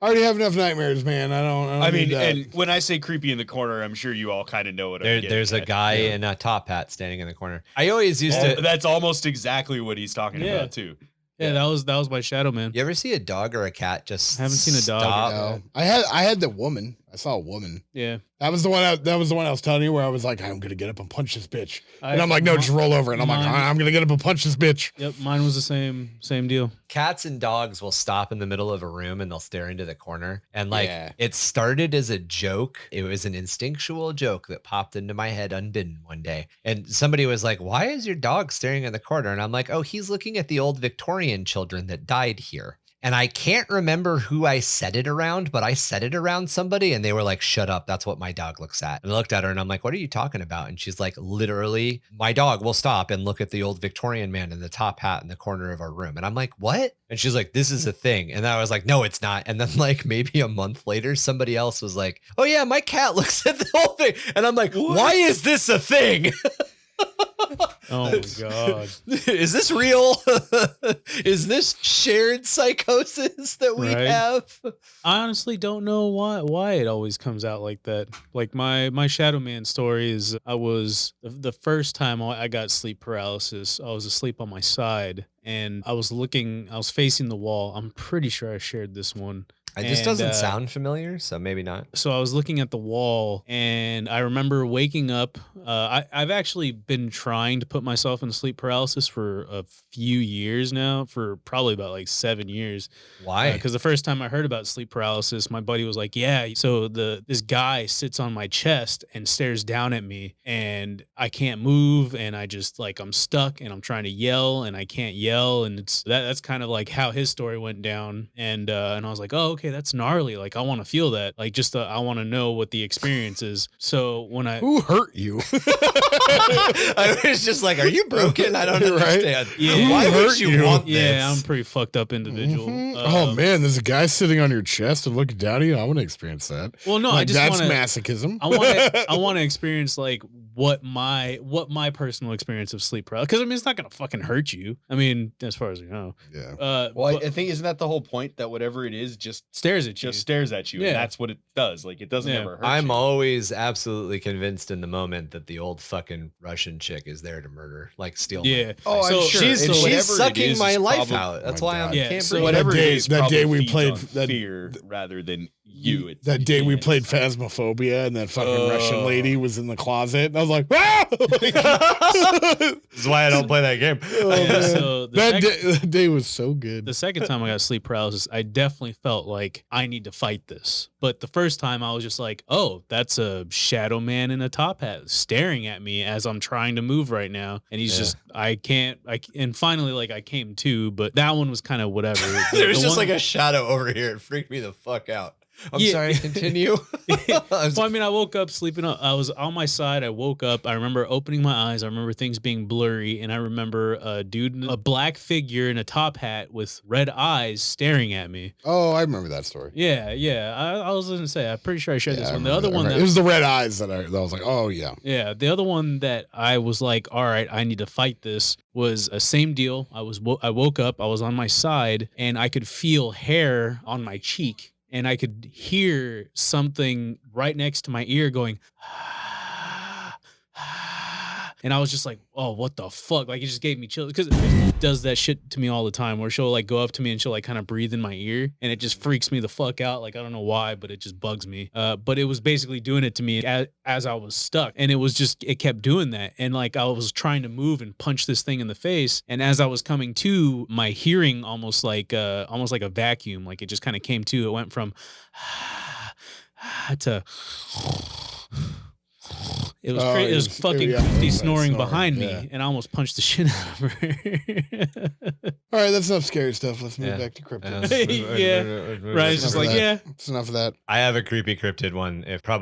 already have enough nightmares, man. I mean, and when I say creepy in the corner, I'm sure you all kind of know what I'm getting There's a guy in a top hat standing in the corner. I always used to. That's almost exactly what he's talking about too. Yeah, that was my shadow man. You ever see a dog or a cat just I haven't seen a dog. No. I had the woman. I saw a woman. Yeah. That was the one I was telling you, where I was like, I'm gonna get up and punch this bitch. And I'm like, no, just roll over. And I'm like, I'm gonna get up and punch this bitch. Yep, mine was the same deal. Cats and dogs will stop in the middle of a room and they'll stare into the corner. And it started as a joke. It was an instinctual joke that popped into my head unbidden one day. And somebody was like, why is your dog staring in the corner? And I'm like, oh, he's looking at the old Victorian children that died here. And I can't remember who I said it around, but I said it around somebody and they were like, shut up. That's what my dog looks at. And I looked at her and I'm like, what are you talking about? And she's like, literally, my dog will stop and look at the old Victorian man in the top hat in the corner of our room. And I'm like, what? And she's like, this is a thing. And I was like, no, it's not. And then like maybe a month later, somebody else was like, oh yeah, my cat looks at the whole thing. And I'm like, what? Why is this a thing? Oh my God. Is this real? Is this shared psychosis that we have? I honestly don't know why it always comes out like that. Like my shadow man story is, I was the first time I got sleep paralysis, I was asleep on my side and I was facing the wall. I'm pretty sure I shared this one. It just doesn't sound familiar, so maybe not. So I was looking at the wall, and I remember waking up. I've actually been trying to put myself in sleep paralysis for a few years now, for probably about like 7 years. Why? Because the first time I heard about sleep paralysis, my buddy was like, yeah, so this guy sits on my chest and stares down at me, and I can't move, and I just like, I'm stuck, and I'm trying to yell, and I can't yell, and that's kind of like how his story went down. And I was like, oh, okay. okay, that's gnarly. Like, I want to feel that. Like, just I want to know what the experience is. So when Who hurt you? I was just like, are you broken? I don't Right? understand. Yeah. Why Who would hurt you you? want this? Yeah, I'm a pretty fucked up individual. Mhm. Oh man, there's a guy sitting on your chest and looking down at you. I want to experience that. Well, no, I Like, just that's want to. masochism. I want to experience like what my personal experience of sleep paralysis. Because I mean, it's not gonna fucking hurt you. I mean, as far as you know. Yeah. Well, But I think isn't that the whole point, that whatever it is just stares at you. stares at you, Yeah. and that's what it does. Like, it doesn't Yeah. ever hurt I'm you. always absolutely convinced in the moment that the old fucking Russian chick is there to murder, like steal. Yeah. Oh, So I'm sure. She's And whatever it sucking is my is life probably- out. That's Oh my why I'm God. Yeah, can't so breathe. Whatever That day- it is, that day we probably feeds played- on that- fear rather than you. It's That day we yes. played Phasmophobia and that fucking Russian Oh. lady was in the closet and I was like, ah! This is why I don't play that game. Oh, Yeah, man. so that day was so good. the second time I got sleep paralysis, I definitely felt like I need to fight this. But the first time I was just like, oh, that's a shadow man in a top hat staring at me as I'm trying to move right now. And he's just, and finally, like, I came to, but that one was kind of whatever. There's The just one- like a shadow over here. It freaked me the fuck out. I'm Yeah. sorry, continue. Well, I mean, I woke up sleeping. I was on my side. I woke up. I remember opening my eyes. I remember things being blurry, and I remember a dude, a black figure in a top hat with red eyes, staring at me. Oh, I remember that story. Yeah. I was going to say, I'm pretty sure I shared Yeah, this I one. The remember other that. one Right. that It was the red eyes that I was like, oh yeah. Yeah, the other one that I was like, all right, I need to fight this was a same deal. I woke up, I was on my side, and I could feel hair on my cheek, and I could hear something right next to my ear going, and I was just like, oh, what the fuck? Like, it just gave me chills because it does that shit to me all the time where she'll like go up to me and she'll like kind of breathe in my ear and it just freaks me the fuck out. Like, I don't know why, but it just bugs me. But it was basically doing it to me as I was stuck. And it kept doing that. And like, I was trying to move and punch this thing in the face. And as I was coming to, my hearing almost like a vacuum, like it just kind of came to, it went from to, it was Oh, it was it was- fucking yeah, Christy that snoring snoring, behind me, yeah. and I almost punched the shit out of her. All right, that's enough scary stuff. Let's move Yeah. back to cryptids. Right, it's just like, yeah. It's enough of that. I have a creepy cryptid one. If we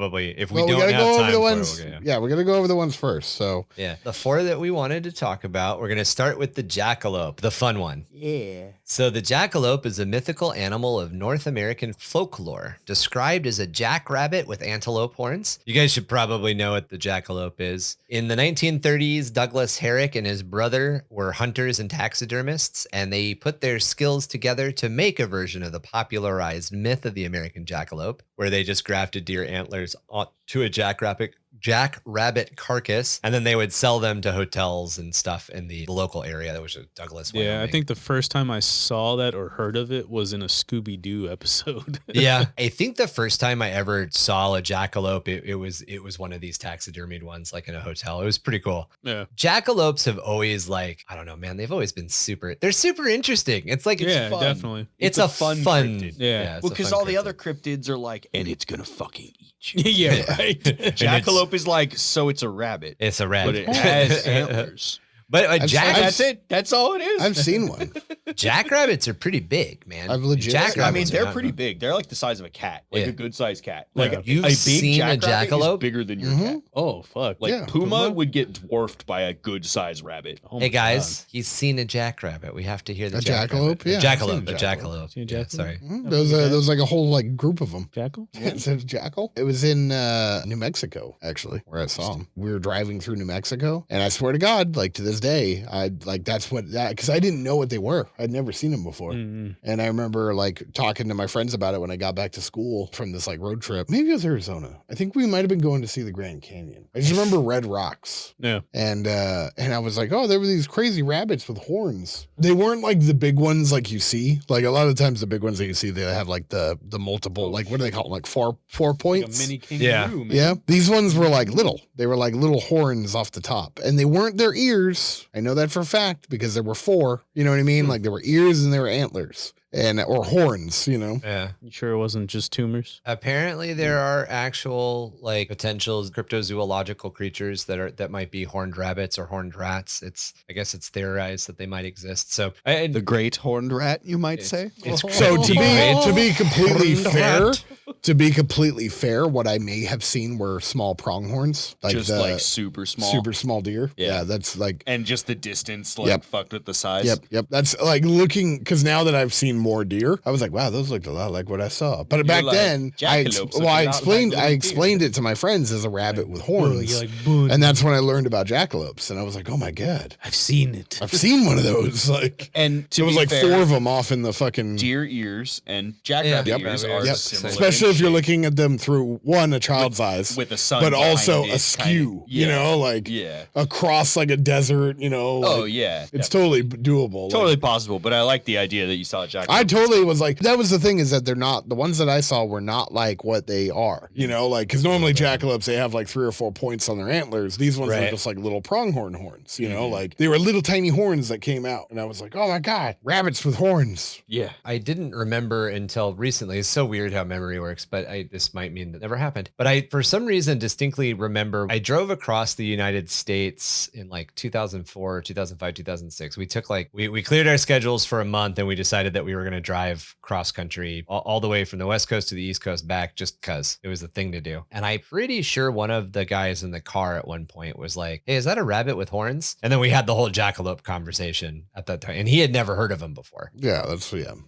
Well, don't gotta have go time over the for ones. it, we'll Yeah, we're gonna go over the ones first. So yeah. The four that we wanted to talk about, we're going to start with the jackalope, the fun one. Yeah. So the jackalope is a mythical animal of North American folklore, described as a jackrabbit with antelope horns. You guys should probably know what the jackalope is. In the 1930s, Douglas Herrick and his brother were hunters and taxidermists, and they put their skills together to make a version of the popularized myth of the American jackalope, where they just grafted deer antlers onto a jackrabbit carcass, and then they would sell them to hotels and stuff in the local area. That was Douglas, Yeah, I Wyoming. think the first time I saw that or heard of it was in a Scooby Doo episode. Yeah, I think the first time I ever saw a jackalope, it was one of these taxidermied ones, like in a hotel. It was pretty cool. Yeah. Jackalopes have always, like, I don't know, man, they've always been they're super interesting. It's like, it's Yeah, fun. definitely. It's a fun fun cryptid. Yeah. it's Well, a because fun all the cryptid. other cryptids are like, and it's gonna fucking eat you. Yeah, right. Jackalope is like, so it's a rabbit, It's a but rabbit. it has antlers. But I've- That's it. That's all it is. I've seen one. jackrabbits are pretty big, man. I've legit- Jackrabbits I mean, are they're not- pretty big. They're like the size of a cat, like Yeah. a good sized cat. Yeah. Like You've a big seen a jackrabbit jackalope? is bigger than your Mhm. cat. Oh, fuck. Like Yeah. Puma would get dwarfed by a good sized rabbit. Oh my Hey guys, he's seen a jackrabbit. We have to hear the A jackrabbit. jackalope? Yeah, A I've jackalope. seen A a jackalope. Seen a Yeah, jackalope? sorry. Mhm. There was like a whole like group of them. God. Jackal? It says jackal. It was in New Mexico, actually, where I saw him. We were driving through New Mexico, and I swear to God, like to this day, that's what that, because I didn't know what they were. I'd never seen them before. Mm-hmm. And I remember like talking to my friends about it when I got back to school from this like road trip. Maybe it was Arizona. I think we might have been going to see the Grand Canyon. I just remember red rocks. Yeah. And I was like, oh, there were these crazy rabbits with horns. They weren't like the big ones like you see. Like a lot of times the big ones that you see, they have like the multiple, like what do they call them? Like four Like a points. mini kangaroo, Yeah. man. Yeah, these ones were like little. They were like little horns off the top, and they weren't their ears. ears. I know that for a fact because there were 4. You know what I mean? Like there were ears and there were antlers or horns, you know? Yeah. You sure it wasn't just tumors? Apparently there are actual like potential cryptozoological creatures that might be horned rabbits or horned rats. I guess it's theorized that they might exist. So The great horned rat, you might say. it's So cryptid. to be completely Horned fair, rat. what I may have seen were small pronghorns, like Just like super small. super small deer. Yeah. Yeah, that's like And just the distance, like Yep. fucked with the size. Yep. That's like looking because now that I've seen more deer, I was like, wow, those looked a lot like what I saw. But back like, then, jackalopes look a I lot explained like I little explained it to my friends as a rabbit with horns, and that's when I learned about jackalopes, and I was like, oh my god, I've seen it. I've seen one of those. Like, And to there was be like fair, 4 of them off in the fucking. deer ears and jackrabbit Yep. ears Yep. are Yep. similar. Especially in if you're shape, looking at them through a child's eyes, with the sun, but behind also it, askew. kinda. You know, like Yeah. across like a desert. You know. Oh like, yeah. It's definitely. totally doable. like- Totally possible, but I like the idea that you saw a jackalope. I totally was like, that was the thing is that they're not, the ones that I saw were not like what they are, you know, like, because normally jackalopes, they have like 3 or 4 points on their antlers. These ones were Right. just like little pronghorn horns, you know, like they were little tiny horns that came out. And I was like, oh my God, rabbits with horns. Yeah. I didn't remember until recently. It's so weird how memory works, but this might mean that never happened. But I, for some reason, distinctly remember I drove across the United States in like 2004, 2005, 2006. We took like, we cleared our schedules for a month and we decided that we were going to drive cross country all the way from the West Coast to the East Coast back just because it was the thing to do. And I'm pretty sure one of the guys in the car at one point was like, hey, is that a rabbit with horns? And then we had the whole jackalope conversation at that time. And he had never heard of him before. Yeah,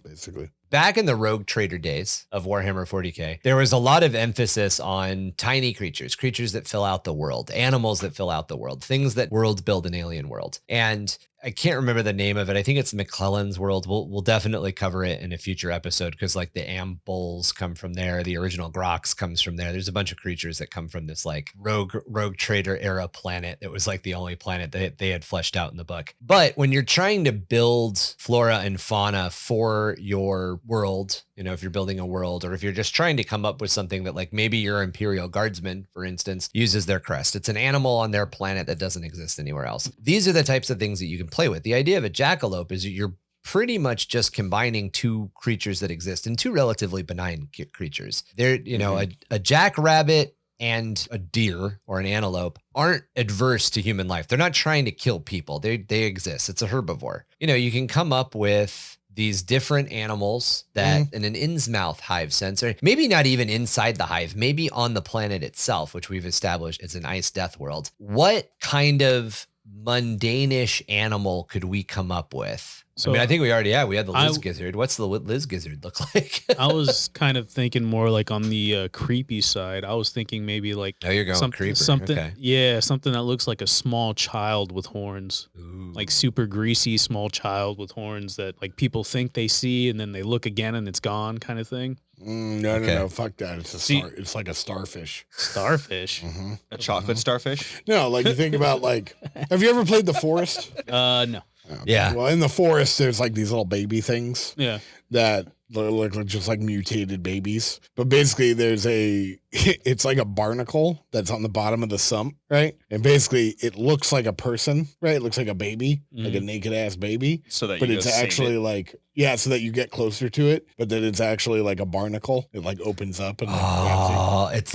basically. Back in the Rogue Trader days of Warhammer 40K, there was a lot of emphasis on tiny creatures that fill out the world, animals that fill out the world, things that world build an alien world. And I can't remember the name of it. I think it's McClellan's World. We'll definitely cover it in a future episode because like the Ambuls come from there. The original Grox comes from there. There's a bunch of creatures that come from this like Rogue Trader era planet. That was like the only planet that they had fleshed out in the book. But when you're trying to build flora and fauna for your world, you know, if you're building a world or if you're just trying to come up with something that like maybe your Imperial Guardsman, for instance, uses their crest. It's an animal on their planet that doesn't exist anywhere else. These are the types of things that you can play with. The idea of a jackalope is you're pretty much just combining 2 creatures that exist and 2 relatively benign creatures. They're, you know, a jackrabbit and a deer or an antelope aren't adverse to human life. They're not trying to kill people. They exist. It's a herbivore. You know, you can come up with these different animals that in an Innsmouth Hive sense, or maybe not even inside the hive, maybe on the planet itself, which we've established is an ice death world. What kind of mundane-ish animal could we come up with? So I mean, I think we already have. We had the Liz Gizzard. What's the Liz Gizzard look like? I was kind of thinking more like on the creepy side. I was thinking maybe like Oh, you're going creeper. something, Okay. yeah, something that looks like a small child with horns, Ooh. like super greasy small child with horns that like people think they see and then they look again and it's gone, kind of thing. No, fuck that. It's it's like a starfish. Starfish. A chocolate starfish? No, like you think about like, have you ever played The Forest? No. Yeah. Well, in The Forest, there's like these little baby things Yeah. that look just like mutated babies. But basically, it's like a barnacle that's on the bottom of the sump, right? And basically, it looks like a person, right? It looks like a baby, like a naked ass baby. So that But you it's go save actually it. like, yeah, so that you get closer to it. But then it's actually like a barnacle. It like opens up and like grabs you. Oh, it's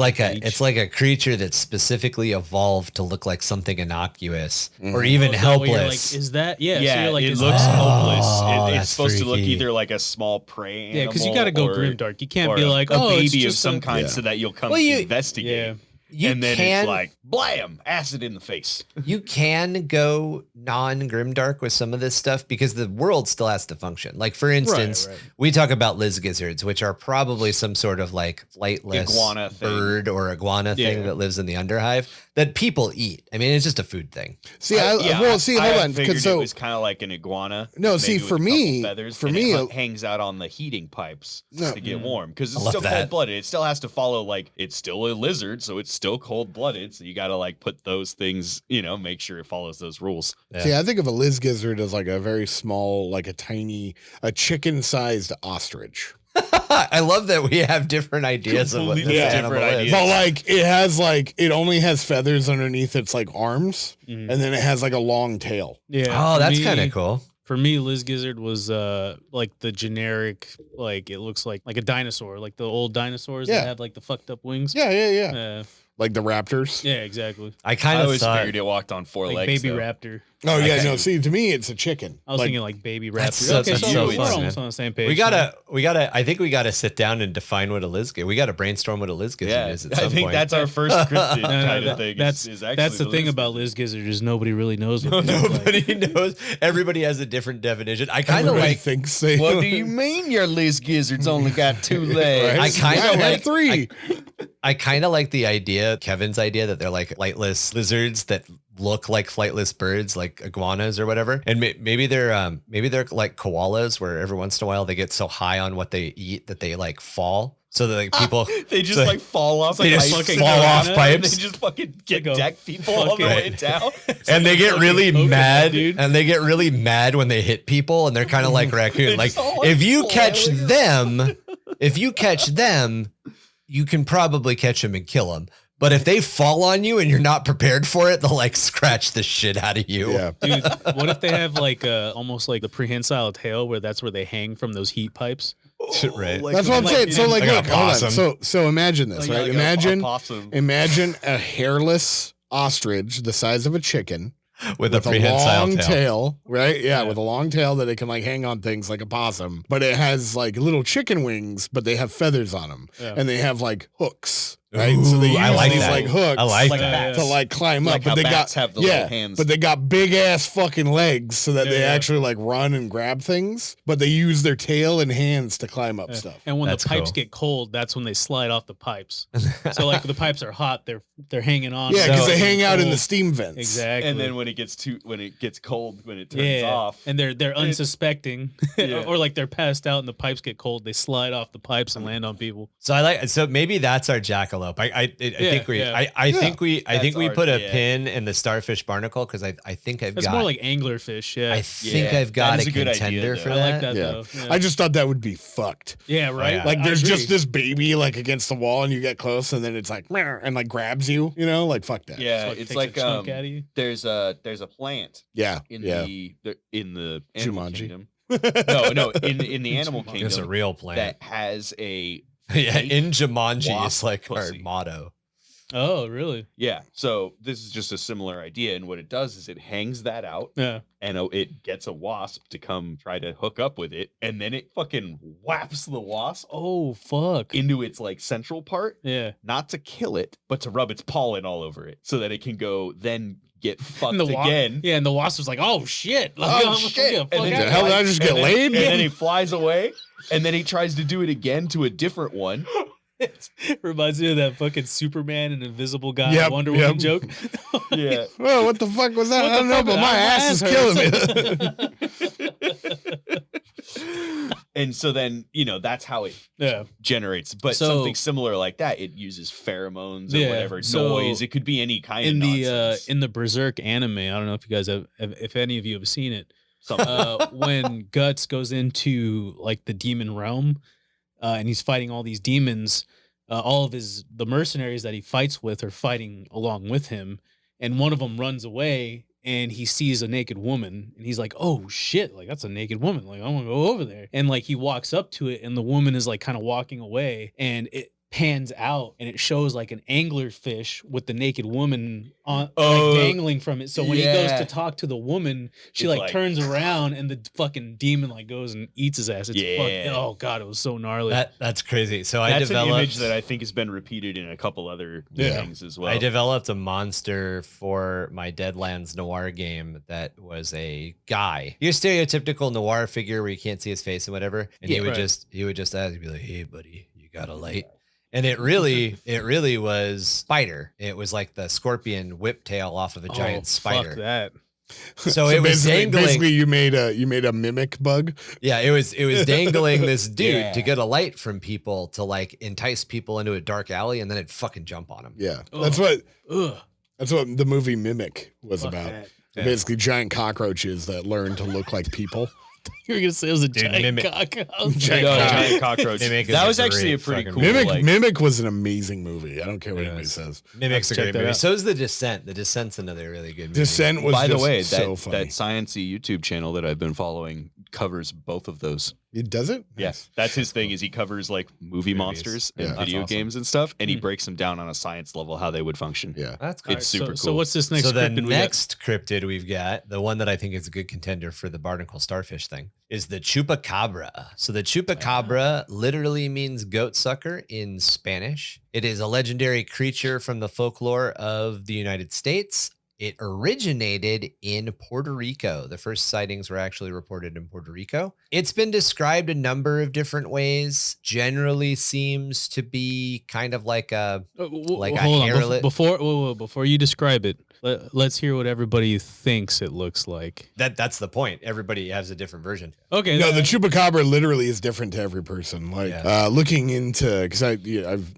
like a creature that's specifically evolved to look like something innocuous or even So you're like, helpless. is that? Yeah. So Yeah, you're like, it is looks that- hopeless. Oh, It's that's supposed to look freaky. either like a small prey animal. Yeah, because you got to go or- grimdark. You can't or be like, a oh, it's baby of just some a- kind Yeah. so that you'll come Well, investigate. Yeah. You and then can, it's like, blam, acid in the face. you can go non-grimdark with some of this stuff because the world still has to function. Like, for instance, right. we talk about Liz Gizzards, which are probably some sort of like flightless Iguana thing. bird or iguana thing Yeah. that lives in the underhive that people eat. I mean, it's just a food thing. See, I hold on. figured Because it so was kind of like an iguana. No, maybe see, with for a couple me- feathers, for and me, it hangs out on the heating pipes No. to get warm because I it's love still that. cold blooded. It still has to follow like it's still a lizard, so it's still cold blooded. So you got to like put those things, make sure it follows those rules. Yeah. See, I think of a Liz Gizzard as like a very small, like a chicken-sized ostrich. I love that we have different ideas of what this Completely animal different is. ideas. But like it has like it only has feathers underneath its like arms, and then it has like a long tail. Yeah. Oh, for that's me- kind of cool. For me, Liz Gizzard was like the generic, like it looks like a dinosaur, like the old dinosaurs Yeah. that have like the fucked up wings. Yeah. Like the raptors. Yeah, exactly. I I kind of always thought. figured it walked on four Like legs. baby though. raptor. Oh yeah, Okay. no. See, to me, it's a chicken. I was Like, thinking like baby raptor. That's so- Okay, that's so so we're fun, almost man. on the same page. We gotta. I think we gotta sit down and define what a Liz. We gotta brainstorm what a Liz gizzard Yeah, is at some I think point. that's our first cryptid No, no, kind that- of thing. That's is actually that's the thing Liz about gizzard. Liz Gizzard is nobody really knows what they look like. Nobody knows. Everybody has a different definition. I kind of everybody like. thinks they. What do you mean your Liz gizzard's only got 2 legs? I kinda Yeah, I had like- 3. I kind of like the idea, Kevin's idea, that they're like flightless lizards that look like flightless birds, like iguanas or whatever. And maybe they're like koalas, where every once in a while they get so high on what they eat that they like fall. So that like people They just so like fall off. they like just fucking fall off banana, pipes. And they just fucking get Like a deck people on the way fucking- down. and they get really coconut, mad, dude. and they get really mad when they hit people, and they're kind of like raccoon. They're Like just all, like, if you catch flailing them, you can probably catch them and kill them. But if they fall on you and you're not prepared for it, they'll like scratch the shit out of you. Yeah. Dude, what if they have like almost like the prehensile tail where that's where they hang from those heat pipes? Right. Like That's what I'm like saying. So in- like, like a look, hold on. possum. So imagine this, like right? a possum. Imagine a hairless ostrich the size of a chicken with a with a prehensile long tail. tail, right? Yeah, Yeah. with a long tail that it can like hang on things like a possum, but it has like little chicken wings, but they have feathers on them, Yeah. and they have like hooks, right? So they Ooh, use I like these that. like hooks, I like Like that. bats. to like climb Like up, how but they bats got have the little hands. but they got big ass fucking legs so that they Yeah. actually like run and grab things, but they use their tail and hands to climb up stuff. And when That's the pipes cool. get cold, that's when they slide off the pipes. So like the pipes are hot, they're hanging on. Yeah, because So- they hang out in the Cold. steam vents. Exactly. And then when it gets cold, when it turns off, and they're unsuspecting, Yeah. or like they're passed out and the pipes get cold, they slide off the pipes and land on people. So maybe that's our jackalope. I think we yeah. I think we That's we our- put a yeah. pin in the starfish barnacle because I think I've It's got more like anglerfish. Yeah, I think Yeah, I've got that is a a good idea, contender though. for I that. like that Yeah. though. Yeah, I just thought that would be fucked. yeah right. yeah. Like I there's agree. just this baby like against the wall and you get close and then it's like "Meow," and like grabs you, you know, like fuck that. yeah, Fuck, it's takes like a chunk out of you. there's a plant Yeah. in yeah. the animal Jumanji. kingdom. No, in the animal Jumanji. It's a kingdom real plant. that has a Yeah, in Jumanji, wasp it's like pussy. our motto. Oh, really? Yeah. So this is just a similar idea, and what it does is it hangs that out, Yeah. and it gets a wasp to come try to hook up with it, and then it fucking whaps the wasp Oh, fuck. into its like central part, Yeah. not to kill it, but to rub its pollen all over it, so that it can go then get fucked And the again. Yeah, and the wasp was like, "Oh shit! Like, Oh, I'm shit. gonna fuck And then out. The hell did I just get and then- laid? And then he flies away, and then he tries to do it again to a different one. It reminds me of that fucking Superman and Invisible Guy Yep, Wonder Woman yep. joke. Yeah. Well, what the fuck was that? What I don't the know, fuck? but my ass is killing killing me. And so then, that's how it Yeah. generates. But So- something similar like that, it uses pheromones or Yeah, whatever, so noise. It could be any kind In of the nonsense. in the Berserk anime, I don't know if you guys have, if any of you have seen it. Something. When Guts goes into like the demon realm, and he's fighting all these demons, all of the mercenaries that he fights with are fighting along with him, and one of them runs away and he sees a naked woman and he's like, "Oh shit, like that's a naked woman, like I want to go over there." And like he walks up to it and the woman is like kind of walking away, and it pans out and it shows like an angler fish with the naked woman on Oh, like dangling from it. So when he goes yeah. to talk to the woman, she It's like like- turns around and the fucking demon like goes and eats his ass. It's Yeah. oh god, it was so gnarly. That's crazy. So I That's an developed image that I think has been repeated in a couple other Yeah. things as well. I developed a monster for my Deadlands Noir game that was a guy. Your stereotypical noir figure where you can't see his face and whatever. And he Yeah, would right. just ask, he'd be like, "Hey buddy, you got a light?" And it really was Spider. It was like the scorpion whiptail off of a giant spider. Fuck that. So it was dangling. Basically, you made a mimic bug. Yeah, it was dangling this dude Yeah. to get a light from people to like entice people into a dark alley, and then it'd fucking jump on him. Yeah, Ugh. that's what Ugh. the movie Mimic was Fuck about. that. Yeah. Basically, giant cockroaches that learn to look like people. You were gonna say it was a Dude, giant mimic- cock. Giant cockroach. Mimic is That a was actually a great pretty fucking cool. movie. like- Mimic was an amazing movie. I don't care what It anybody was. says. Mimic's a Check great that movie. out. So is The Descent. The Descent's another really good movie. Descent was By the just way, so that funny. sciencey YouTube channel that I've been following covers both of those. It does it? Yes, that's his thing. Is he covers like movie Movies. monsters and Yeah. That's video awesome. games and stuff, and he Hmm. breaks them down on a science level how they would function. Yeah. That's cool. It's super cool. So what's this next? So the cryptid we got? next cryptid we've got, the one that I think is a good contender for the barnacle starfish thing, is the chupacabra. So the chupacabra literally means goat sucker in Spanish. It is a legendary creature from the folklore of the United States. It originated in Puerto Rico. The first sightings were actually reported in Puerto Rico. It's been described a number of different ways. Generally seems to be kind of like a like a hold on. hairlet- Before you describe it, let's hear what everybody thinks it looks like. that's the point. Everybody has a different version. Okay. No, the chupacabra literally is different to every person. Like looking into, because I've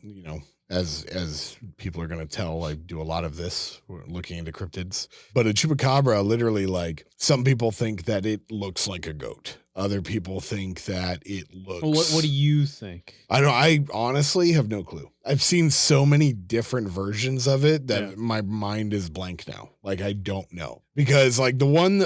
as people are gonna tell, I do a lot of this. We're looking into cryptids, but a chupacabra literally, like, some people think that it looks like a goat. Other people think that it looks. Well, what do you think? I don't know. I honestly have no clue. I've seen so many different versions of it that Yeah. my mind is blank now. Like, I don't know, because like the one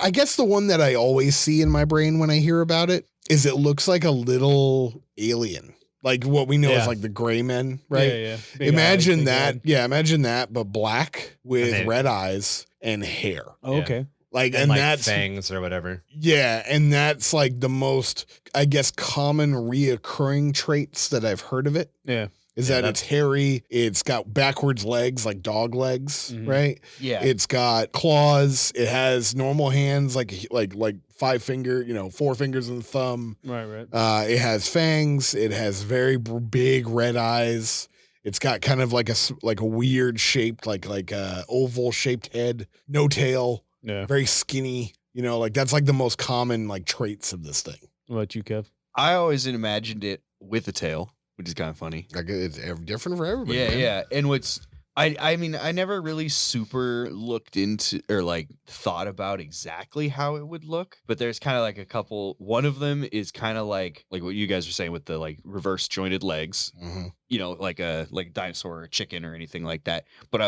I guess the one that I always see in my brain when I hear about it is it looks like a little alien. Like what we know Yeah. is like the gray men, right? Yeah. Big Imagine eyes, big that. head. Yeah, imagine that, but black with then- red eyes and hair. Oh, Yeah. okay. Like, And and like that's fangs or whatever. yeah, and that's like the most, I guess, common reoccurring traits that I've heard of it. Yeah. Is Yeah, that it's hairy, it's got backwards legs like dog legs, Mhm. right? Yeah, It's got claws, it has normal hands like 5 finger, 4 fingers and thumb. Right. It has fangs, it has very big red eyes. It's got kind of like a weird shaped like a oval shaped head, no tail, Yeah. very skinny. Like that's like the most common like traits of this thing. What about you, Kev? I always imagined it with a tail, which is kind of funny. Like it's different for everybody. Yeah, man. yeah. And what's I mean, I never really super looked into or like thought about exactly how it would look, but there's kind of like a couple. One of them is kind of like what you guys are saying with the like reverse jointed legs, Mhm. like a dinosaur or a chicken or anything like that. But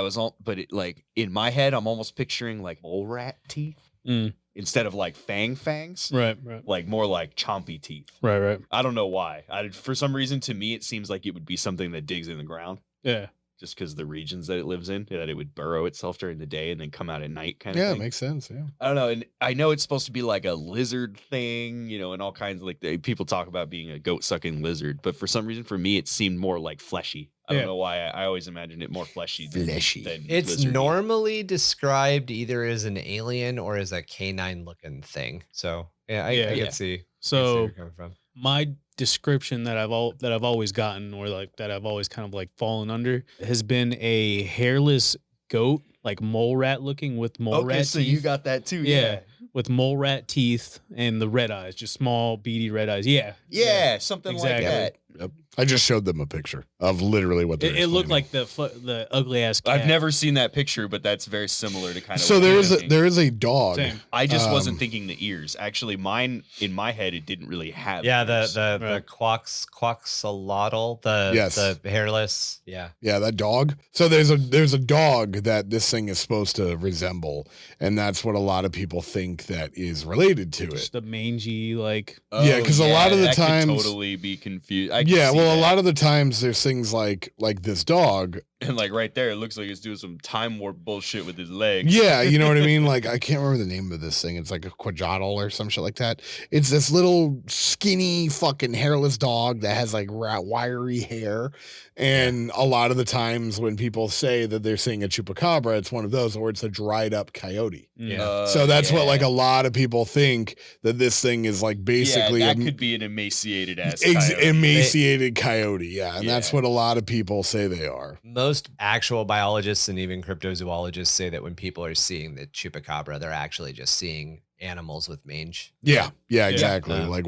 like in my head, I'm almost picturing like mole rat teeth Mm. instead of like fangs, Right. like more like chompy teeth. Right. I don't know why. For some reason, to me, it seems like it would be something that digs in the ground. Yeah. Just because the regions that it lives in, that it would burrow itself during the day and then come out at night kind of Yeah, it thing. makes sense. Yeah. I don't know. And I know it's supposed to be like a lizard thing, and all kinds of people talk about being a goat sucking lizard. But for some reason, for me, it seemed more like fleshy. I don't Yeah. know why. I always imagined it more fleshy. Fleshy. Than It's lizardy. normally described either as an alien or as a canine looking thing. So yeah, I Yeah. can see where So you're coming from. my description that I've always gotten, or like that I've always kind of like fallen under, has been a hairless goat, like mole rat looking with mole rat so teeth. you got that too. Yeah. With mole rat teeth and the red eyes, just small beady red eyes. Yeah. Yeah, something Exactly. like that. Yep. I just showed them a picture of literally what they're It looked explaining. like the ugly ass cat. I've never seen that picture, but that's very similar to kind of. So what there I'm is thinking. a dog. Same. I just wasn't um, thinking the ears. Actually, mine in my head, it didn't really have. Yeah, ears. the Right. quaxolotl, the hairless. Yeah. Yeah, that dog. So there's a dog that this thing is supposed to resemble, and that's what a lot of people think that is related to Just it. the mangy, like Yeah, 'cause a lot of the that could times- totally be confused. Yeah, well, a lot of the times there's things like this dog. and like right there, it looks like it's doing some time warp bullshit with his legs. Yeah, you know what I mean? Like, I can't remember the name of this thing. It's like a quadratl or some shit like that. It's this little skinny fucking hairless dog that has like wiry hair. And a lot of the times when people say that they're seeing a chupacabra, it's one of those, or it's a dried up coyote. Yeah. So that's what like yeah. a lot of people think, that this thing is like basically that a could be an emaciated ass. emaciated coyote. Yeah. And that's Yeah. what a lot of people say they are. Most actual biologists and even cryptozoologists say that when people are seeing the chupacabra, they're actually just seeing animals with mange. Yeah. Yeah, exactly. Yeah. Like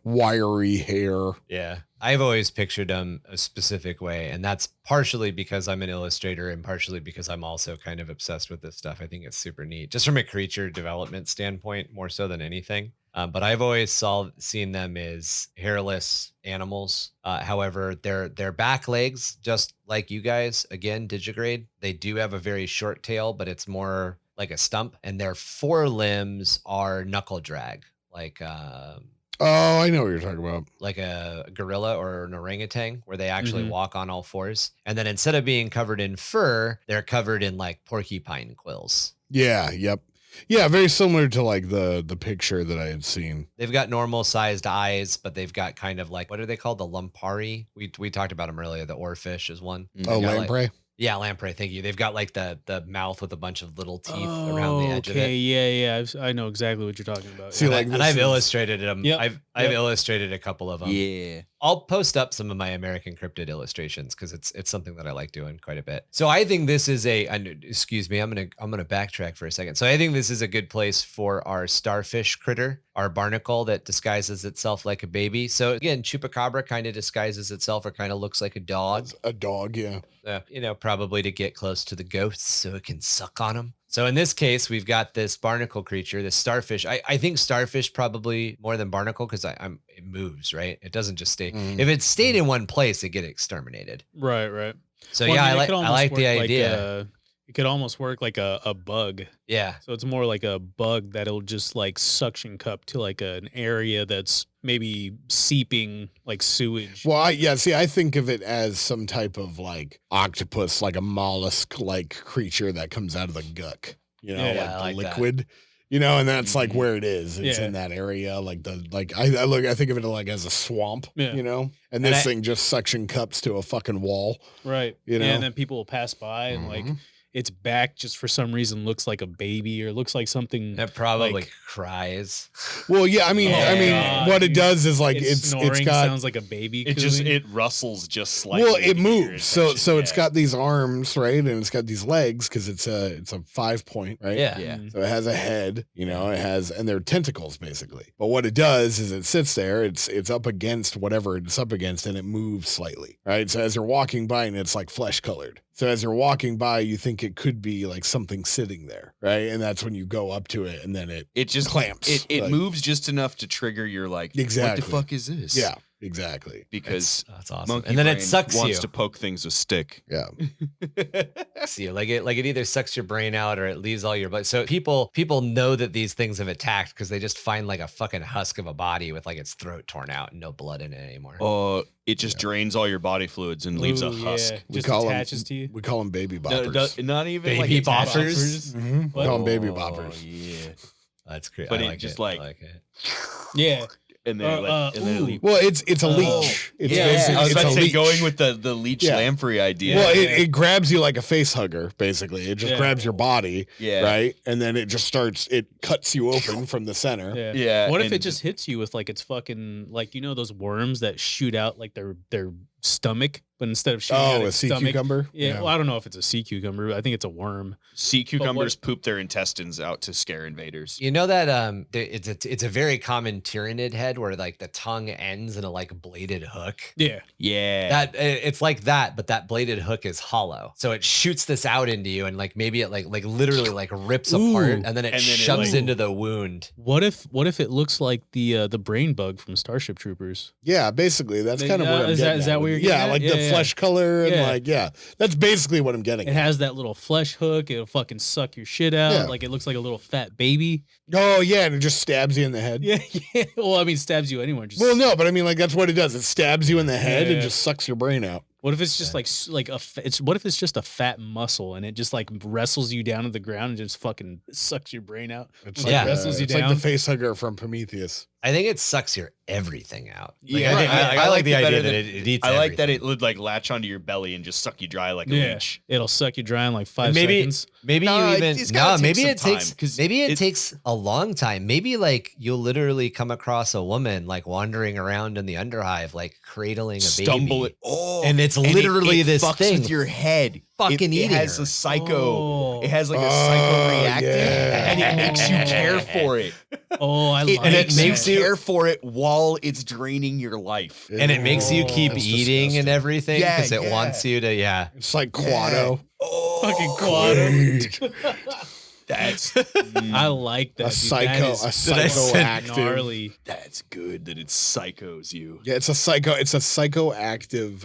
wiry hair. Yeah. I've always pictured them a specific way. And that's partially because I'm an illustrator and partially because I'm also kind of obsessed with this stuff. I think it's super neat, just from a creature development standpoint, more so than anything. But I've always seen them as hairless animals. However, their back legs, just like you guys, again, digigrade, they do have a very short tail, but it's more like a stump, and their forelimbs are knuckle drag, like Oh, I know what you're talking about. like a gorilla or an orangutan, where they actually Mhm. walk on all fours. And then instead of being covered in fur, they're covered in like porcupine quills. Yeah, yep. Yeah, very similar to like the picture that I had seen. They've got normal sized eyes, but they've got kind of like, what are they called? The lumpari. We talked about them earlier. The oarfish is one. Mm. Oh, They've got, lamprey. Yeah, lamprey. Thank you. They've got like the mouth with a bunch of little teeth around the edge okay, of it. yeah. I know exactly what you're talking about. See, yeah. like, And this I've is- illustrated them. Yep, I've illustrated a couple of them. Yeah. I'll post up some of my American cryptid illustrations because it's something that I like doing quite a bit. So I think this is excuse me, I'm gonna backtrack for a second. So I think this is a good place for our starfish critter, our barnacle that disguises itself like a baby. So again, chupacabra kind of disguises itself or kind of looks like a dog. A dog, yeah. Probably to get close to the ghosts so it can suck on them. So in this case, we've got this barnacle creature, this starfish. I think starfish probably more than barnacle because it moves, right? It doesn't just stay. Mhm. If it stayed in one place, it get exterminated. Right. So Well, yeah, mean, it I could almost like the work idea. it could almost work like a bug. Yeah. So it's more like a bug that'll just like suction cup to like an area that's maybe seeping like sewage. Well, I think of it as some type of like octopus, like a mollusk like creature that comes out of the guck, Yeah, like I the like that. liquid, and that's like where it is. It's Yeah. in that area. Like I think of it like as a swamp, Yeah. and this I- thing just suction cups to a fucking wall. Right. You know? Yeah, and then people will pass by and like Mhm. its back just for some reason looks like a baby or looks like something. It probably like- cries. Well, yeah, I mean, God, what it dude. does is like its it's snoring got sounds like a baby. It rustles just slightly. well, it to get your moves. So attention, it's got these arms, right, and it's got these legs because it's a 5-point, right? Yeah. Yeah. Mm. So it has a head, and they're tentacles basically. But what it does is it sits there, it's up against whatever it's up against, and it moves slightly, right? So as you're walking by, and it's like flesh colored. So as you're walking by, you think it could be like something sitting there, right? And that's when you go up to it, and then it just clamps. It like- moves just enough to trigger your like. Exactly. What the fuck is this? Yeah, exactly. Because That's awesome. monkey And then it brain sucks wants you. to poke things with stick. Yeah. Sucks you. Like it either sucks your brain out or it leaves all your blood. So people know that these things have attacked because they just find like a fucking husk of a body with like its throat torn out and no blood in it anymore. Oh, it just drains all your body fluids and leaves a Ooh, husk. yeah. We Just call attaches to you. We call them baby No, boppers. not even Baby like boppers? Mhm. We What? call them baby Oh, boppers. Yeah. That's great. But I it like just it. like- I like it. Yeah. And then and then it ooh. leaves. Well, it's a Oh. leech. It's Yeah, basically I was it's about a to say leech. going with the leech Yeah. lamprey idea. Well, Yeah. it grabs you like a face hugger, basically. It just Yeah. grabs your body, yeah. right? And then it just it cuts you open from the center. Yeah. Yeah. What if and it just hits you with like its fucking like those worms that shoot out like their stomach, but instead of shooting out Oh, a its sea stomach, cucumber? Yeah, well, I don't know if it's a sea cucumber. I think it's a worm. sea what- cucumbers poop their intestines out to scare invaders? You know that it's a very common tyrannid head where like the tongue ends in a like bladed hook. Yeah. Yeah. That it's like that, but that bladed hook is hollow. So it shoots this out into you, and like maybe it like literally like rips Ooh. apart, and then it And then it, shoves like- into the wound. What if it looks like the brain bug from Starship Troopers? Yeah, basically, that's kind of where I'm is getting that at where with- you're Yeah, getting at? like Yeah, the yeah. flesh color and Yeah. that's basically what I'm getting It at. has that little flesh hook. It'll fucking suck your shit out. Yeah. Like it looks like a little fat baby. Oh, yeah, and it just stabs you in the head. Yeah, yeah. Well, I mean, stabs you anywhere. Just Well, no, but I mean, like, that's what it does. It stabs you in the head Yeah. and just sucks your brain out. What if it's just what if it's just a fat muscle and it just like wrestles you down to the ground and just fucking sucks your brain out? It's Like, Yeah. wrestles you it's down. like the face hugger from Prometheus. I think it sucks your everything out. Like, Yeah, I like the it better idea that than- it eats. I like that everything. it would like latch onto your belly and just suck you dry like a Yeah. leech. It'll suck you dry in like 5 maybe seconds. maybe No, you even it's gotta take maybe some it takes time, 'cause maybe it it- takes a long time. Maybe like you'll literally come across a woman like wandering around in the underhive, like cradling a Stumble baby. it. Oh, And it's literally it this fucks thing with your head. fucking it eating has her. a psycho. Oh. It has like a Oh, psychoreactive, yeah. and it makes you care for it. Oh, I It like and it makes that. you makes you- care for it while it's draining your life. And it makes you keep That's eating and disgusting. everything Yeah, because it yeah. wants you to, yeah. It's like Quado. Oh, Fucking quad. That's I like that. A dude. psycho, That is a Did I say psychoactive. gnarly. that's good that it psychos you. Yeah, it's a psychoactive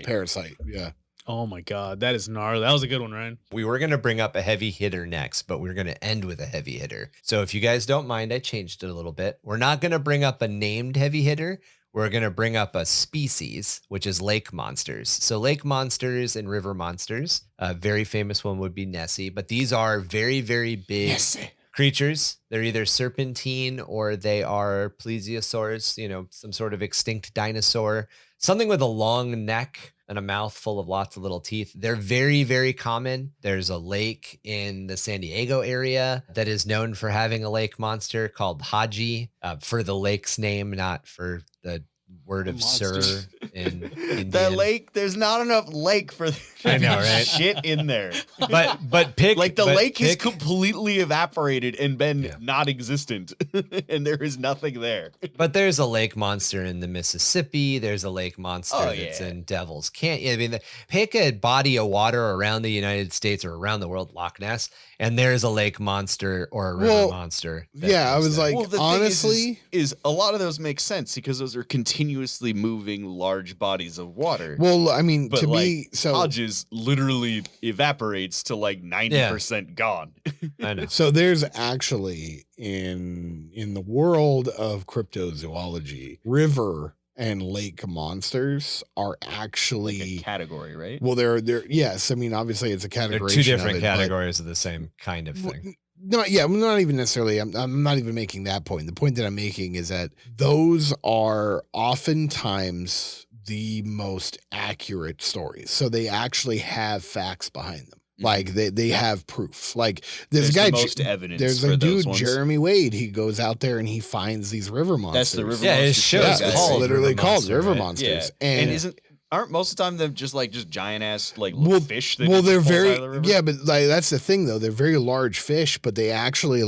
Parasite. Yeah. Oh my god, that is gnarly. That was a good one, Ryan. We were going to bring up a heavy hitter next, but we're going to end with a heavy hitter. So if you guys don't mind, I changed it a little bit. We're not going to bring up a named heavy hitter. We're going to bring up a species, which is lake monsters. So lake monsters and river monsters. A very famous one would be Nessie, but these are very, very big creatures. They're either serpentine or they are plesiosaurs, some sort of extinct dinosaur, something with a long neck and a mouth full of lots of little teeth. They're very, very common. There's a lake in the San Diego area that is known for having a lake monster called Haji, for the lake's name, not for the word of sir in Indian. That lake, there's not enough lake for I know, right? shit in there. But pick Like the lake has pick- completely evaporated and been non-existent, and there is nothing there. But there's a lake monster in the Mississippi. There's a lake monster that's in Devil's Canyon. I mean, pick a body of water around the United States or around the world, Loch Ness, and there's a lake monster or a river monster. that Yeah, I lives was there. like, Well, the honestly, thing is a lot of those make sense because those are continuously moving large bodies of water. well, I mean, But to like, me, so Hodges literally evaporates to like 90% gone. I know. so there's actually in the world of cryptozoology, river and lake monsters are actually Like a category, right? well, they're yes. I mean, obviously, it's a They're category. two different categories of the same kind of thing. I'm not even necessarily. I'm not even making that point. The point that I'm making is that those are oftentimes the most accurate stories. So they actually have facts behind them. Like they have proof. Like this There's guy, the most evidence. there's for a those dude, ones. Jeremy Wade. He goes out there and he finds these river monsters. That's the river. Yeah, his monster show Yeah, is guys. it's called literally River called Monster, river right? monsters. Yeah, and aren't most of the time them just giant ass fish? That well, just they're pulls very out of the river? yeah, but like that's the thing though. They're very large fish, but they actually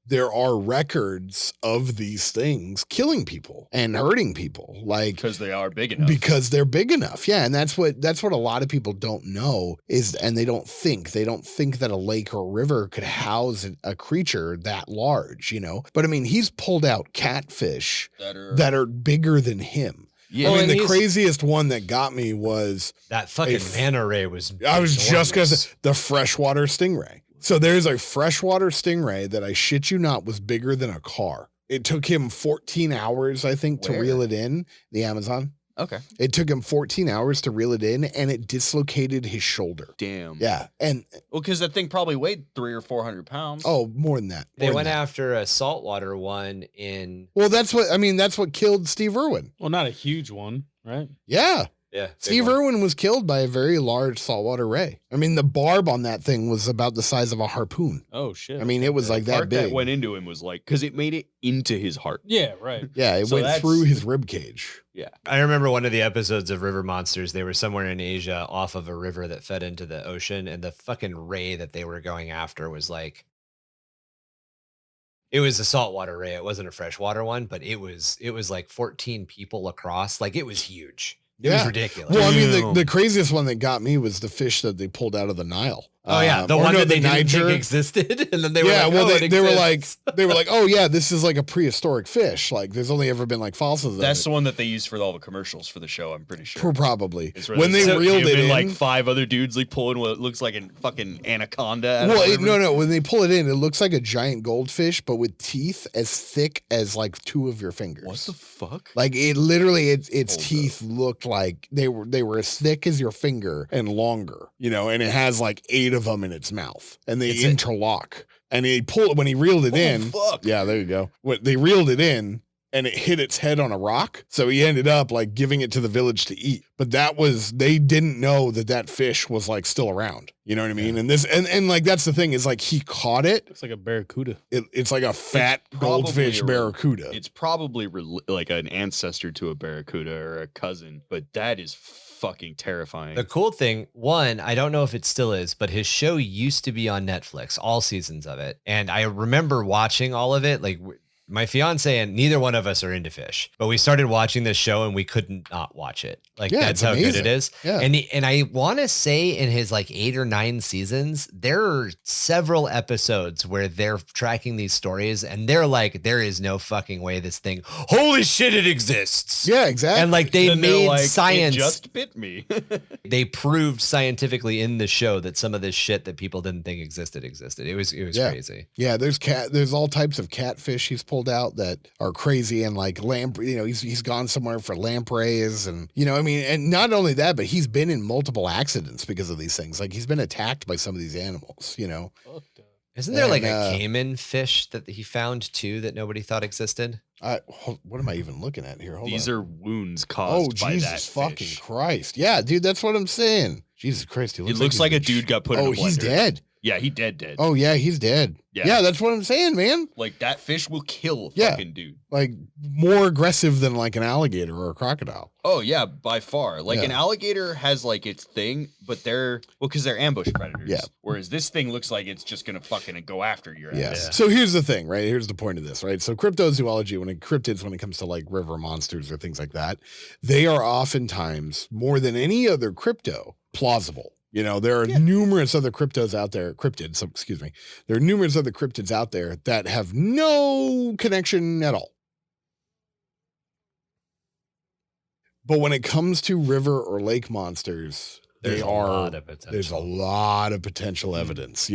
there are records of these things killing people and hurting people, because they are big enough. because they're big enough. Yeah, and that's what a lot of people don't know and they don't think that a lake or river could house a creature that large, But I mean, he's pulled out catfish that are bigger than him. Yeah, I mean, and the he's- craziest one that got me was That fucking manta ray was. I was just gonna enormous. say the freshwater stingray. So there's a freshwater stingray that I shit you not was bigger than a car. It took him 14 hours, I think, to Where? reel it in the Amazon. okay. It took him 14 hours to reel it in, and it dislocated his shoulder. Damn. Yeah, and Well, because that thing probably weighed 300 or 400 pounds. oh, more than that. They more went than that. after a saltwater one in. Well, that's what killed Steve Irwin. Well, not a huge one, right? Yeah, Yeah. Steve Irwin was killed by a very large saltwater ray. I mean, the barb on that thing was about the size of a harpoon. Oh shit. I mean, it was like The that part big. that went into him was because it made it into his heart. Yeah, right. Yeah, it So went that's- through his rib cage. I remember one of the episodes of River Monsters. They were somewhere in Asia off of a river that fed into the ocean, and the fucking ray that they were going after was it was a saltwater ray. It wasn't a freshwater one, but it was like 14 people across. Like, it was huge. It was Yeah. ridiculous. Well, I mean, Damn. the craziest one that got me was the fish that they pulled out of the Nile. Oh yeah, the or one no, that they the didn't Niger. think existed, and then they were Yeah, like, well, oh, it they were like, exists. oh yeah, this is like a prehistoric fish. Like, there's only ever been like fossils. Of That's it. the one that they used for all the commercials for the show, I'm pretty sure. Probably It's where when they there's reeled him it and, in. like 5 other dudes pulling what looks like a fucking anaconda. out of Well, the river. no, when they pull it in, it looks like a giant goldfish, but with teeth as thick as like 2 of your fingers. What the fuck? Like it literally, its Hold teeth looked like they were as thick as your finger and longer, and it has like 8 of them in its mouth, and they interlock. And he pulled when he reeled it in. Fuck. Yeah, there you go. When they reeled it in, and it hit its head on a rock, so he ended up like giving it to the village to eat. But they didn't know that fish was like still around. You know what I mean? And this and like that's the thing is like he caught it. It's like a barracuda. It's like a fat probably goldfish barracuda. It's probably like an ancestor to a barracuda or a cousin, but that is fucking terrifying. The cool thing, one, I don't know if it still is, but his show used to be on Netflix, all seasons of it. And I remember watching all of it, like my fiance and neither one of us are into fish, but we started watching this show and we couldn't not watch it. Like Yeah, that's it's how good amazing. it is. Yeah. And I want to say in his like 8 or 9 seasons, there are several episodes where they're tracking these stories and they're like, there is no fucking way this thing, holy shit, it exists. Yeah, exactly. And like they Then they're made like, science. It just bit me. They proved scientifically in the show that some of this shit that people didn't think existed. It was Yeah. crazy. Yeah, there's all types of catfish he's pulled out that are crazy, and like he's gone somewhere for lampreys, and I mean, and not only that, but he's been in multiple accidents because of these things. Like he's been attacked by some of these animals, Isn't there like And, a caiman fish that he found too that nobody thought existed? What am I even looking at here? Hold These on. are wounds Oh, caused by that Jesus fucking fish. Christ. Yeah, dude, that's what I'm saying. Jesus Christ. It looks like a dude got put in a blender. Oh, he's dead. Yeah, he dead. Oh, yeah, he's dead. Yeah. Yeah, that's what I'm saying, man. Like that fish will kill a Yeah. fucking dude. Like more aggressive than like an alligator or a crocodile. Oh yeah, by far. Like an Yeah. alligator has like its thing, but because they're ambush predators. Yeah. Whereas this thing looks like it's just gonna fucking go after your Yeah. ass. So here's the thing, right? Here's the point of this, right? So cryptozoology, when it comes to like river monsters or things like that, they are oftentimes more than any other crypto plausible. There are numerous other cryptids out there that have no connection at all. But when it comes to river or lake monsters, There's a lot of potential. there's a lot of potential evidence,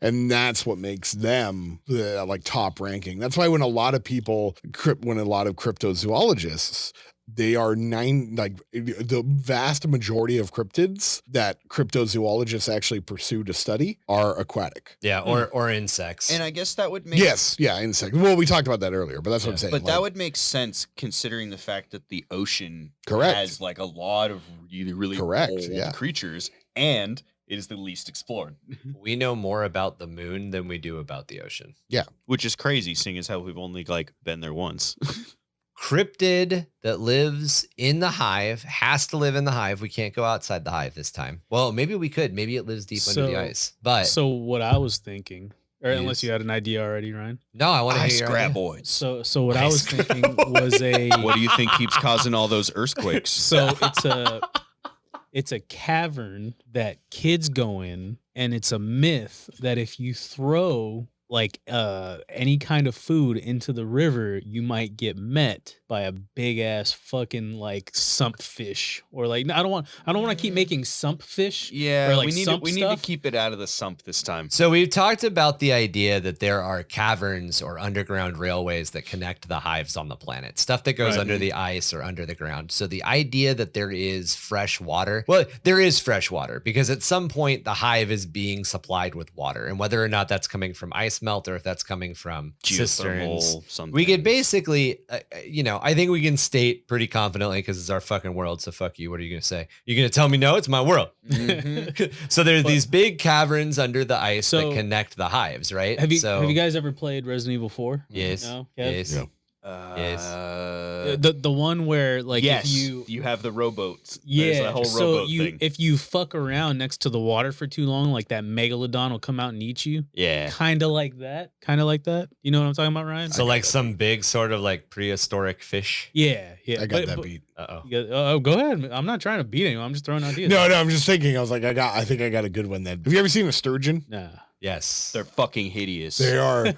and that's what makes them like top ranking. That's why when a lot of cryptozoologists, they are the vast majority of cryptids that cryptozoologists actually pursue to study are aquatic. Yeah, or insects. And I guess that would make Yes, yeah, insects. Well, we talked about that earlier, but that's what I'm saying. But that would make sense considering the fact that the ocean Correct. has like a lot of really Correct, old yeah. creatures, and it is the least explored. we know more about the moon than we do about the ocean. Which is crazy, seeing as how we've only like been there once. Cryptid that lives in the hive has to live in the hive. We can't go outside the hive this time. Well, maybe we could. Maybe it lives deep under the ice. But So what I was thinking, or Yes. unless you had an idea already, Ryan. no, I want to hear your idea. Graboids. So what I was thinking was What do you think keeps causing all those earthquakes? so it's a cavern that kids go in, and it's a myth that if you throw like any kind of food into the river, you might get met by a big ass fucking like sump fish, or like I don't want to keep making sump fish. Yeah, or like we need sump to stuff. keep it out of the sump this time. So we've talked about the idea that there are caverns or underground railways that connect the hives on the planet, stuff that goes Right. under the ice or under the ground. So the idea that there is fresh water, well, there is fresh water because at some point the hive is being supplied with water, and whether or not that's coming from ice melt or if that's coming from cisterns, Geothermal, something. we could basically, I think we can state pretty confidently because it's our fucking world. So fuck you. What are you going to say? You're going to tell me no? It's my world. Mhm. So there's these big caverns under the ice So- that connect the hives, right? Have you So, guys ever played Resident Evil 4? Yes. No? Kev? Yes. Yeah. The one where like yes, if you have the rowboats. There's yeah, that whole so rowboat thing. if you fuck around next to the water for too long, like that megalodon will come out and eat you. Yeah. Kind of like that. You know what I'm talking about, Ryan? So like some big sort of like prehistoric fish. yeah. I got that beat. Uh-oh. Oh, go ahead. I'm not trying to beat anyone. I'm just throwing ideas. No, I'm just thinking. I was like, I think I got a good one then. Have you ever seen a sturgeon? Nah. Yes. They're fucking hideous. They are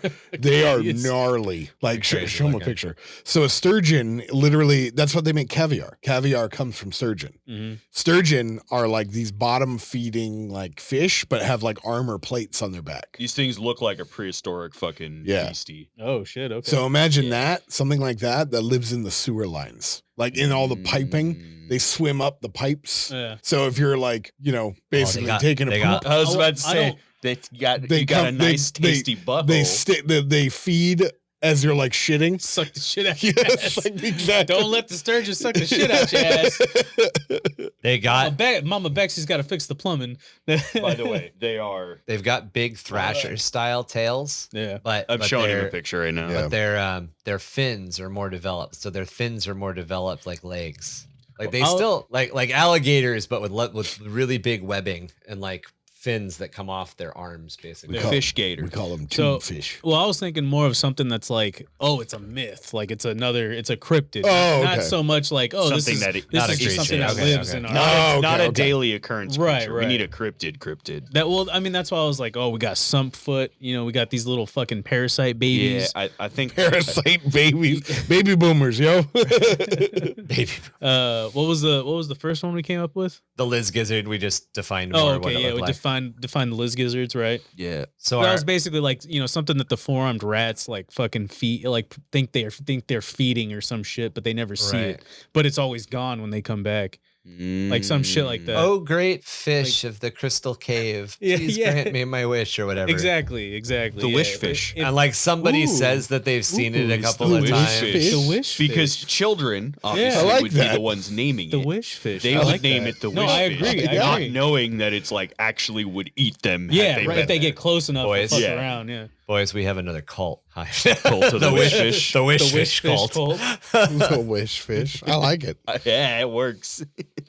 Yes. gnarly. Like Crazy show them a looking. picture. So a sturgeon, literally, that's what they make caviar. Caviar comes from sturgeon. Mm-hmm. Sturgeon are like these bottom feeding like fish, but have like armor plates on their back. These things look like a prehistoric fucking Yeah. beastie. Oh shit. Okay. So imagine that, something like that lives in the sewer lines, like in all the piping. They swim up the pipes. yeah. So if you're like, basically taking a they poop, got- I was Oh, about to I say don't- that you got They you got a come- they- nice tasty butthole. they feed as you're like shitting. Suck the shit out your Yes, ass. like, exactly. Don't let the sturgeon suck the shit out your ass. They got Mama Bexy's got to fix the plumbing. By the way, they are. they've got big thrasher style tails, Yeah. but I'm but showing him a their- picture right now. Yeah. But their fins are more developed. So their fins are more developed like legs. Like they I'll- still like alligators, but with really big webbing and like fins that come off their arms, basically. Fish gator. We call them So- tube fish. Well, I was thinking more of something that's like, oh, it's a myth, like it's a cryptid. Oh, Not okay. so much like, oh, Something this that is it- not a just something creature. that Okay, lives okay. in our. Not a okay. daily occurrence Right, creature. We right. need a cryptid. That well, I mean, that's why I was like, oh, we got sumpfoot. We got these little fucking parasite babies. Yeah, I think Parasite babies, baby boomers, yo. Baby. What was the first one we came up with? The Liz gizzard, we just defined Oh, more what okay, it yeah, looked we like. defined the Liz gizzards, right? Yeah. So That our, was basically like something that the four-armed rats like fucking feed, like think they're feeding or some shit, but they never see it. But it's always gone when they come back, like some shit like that. oh, great fish of the crystal cave, Yeah, please yeah. grant me my wish or whatever. Exactly. The wish fish. And like somebody Ooh. says that they've seen it a Ooh, couple the of wish times. fish. The wish Because fish. children I obviously like would that. be the ones naming The it. wish fish. They I would like name that. it the No, wish I fish, agree. I not agree. knowing that it's like actually would eat them. Yeah, had right. met If they there. get close enough Boys. to fuck Yeah. around, yeah. Boys, we have another cult. Cult of the wish fish. The wish The wish fish cult. The wish fish. I like it. Yeah, it works.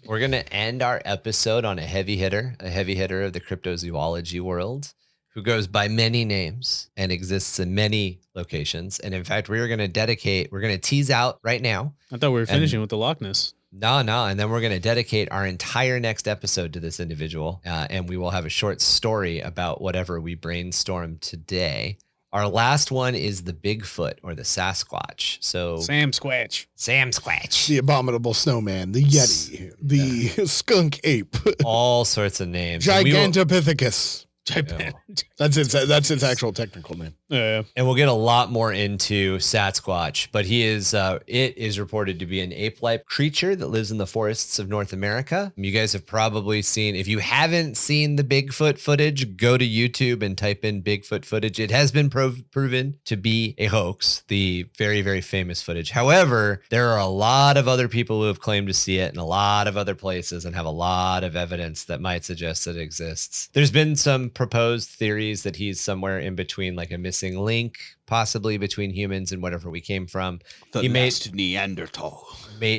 We're going to end our episode on a heavy hitter of the cryptozoology world who goes by many names and exists in many locations. And in fact, we're going to tease out right now. I thought we were finishing with the Loch Ness. No. And then we're going to dedicate our entire next episode to this individual. And we will have a short story about whatever we brainstorm today. Our last one is the Bigfoot or the Sasquatch. So Sam Squatch. Sam Squatch. The abominable snowman, the yeti, the skunk ape, All sorts of names. And we will- Gigantopithecus. Yeah. That's its actual technical name. Yeah. And we'll get a lot more into Sasquatch, but it is reported to be an ape-like creature that lives in the forests of North America. You guys have probably seen, if you haven't seen the Bigfoot footage, go to YouTube and type in Bigfoot footage. It has been proven to be a hoax, the very, very famous footage. However, there are a lot of other people who have claimed to see it in a lot of other places and have a lot of evidence that might suggest that it exists. There's been some proposed theories that he's somewhere in between, like a missing link, possibly between humans and whatever we came from. The He last Neanderthal.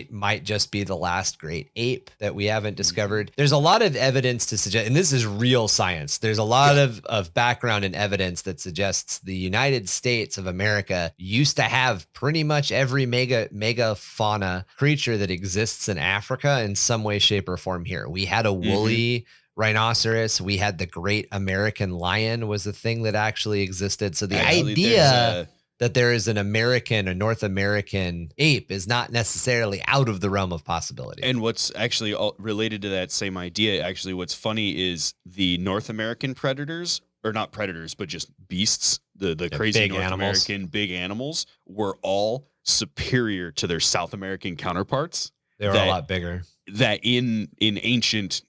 Might just be the last great ape that we haven't discovered. There's a lot of evidence to suggest, and this is real science. There's a lot of background and evidence that suggests the United States of America used to have pretty much every mega fauna creature that exists in Africa in some way, shape, or form here. We had a woolly rhinoceros. We had the great American lion was the thing that actually existed. So the Actually, idea that there is a North American ape is not necessarily out of the realm of possibility. And what's actually related to that same idea, actually, what's funny is the North American predators, or not predators, but just beasts, the crazy big North animals. American big animals were all superior to their South American counterparts. They were a lot bigger. That in ancient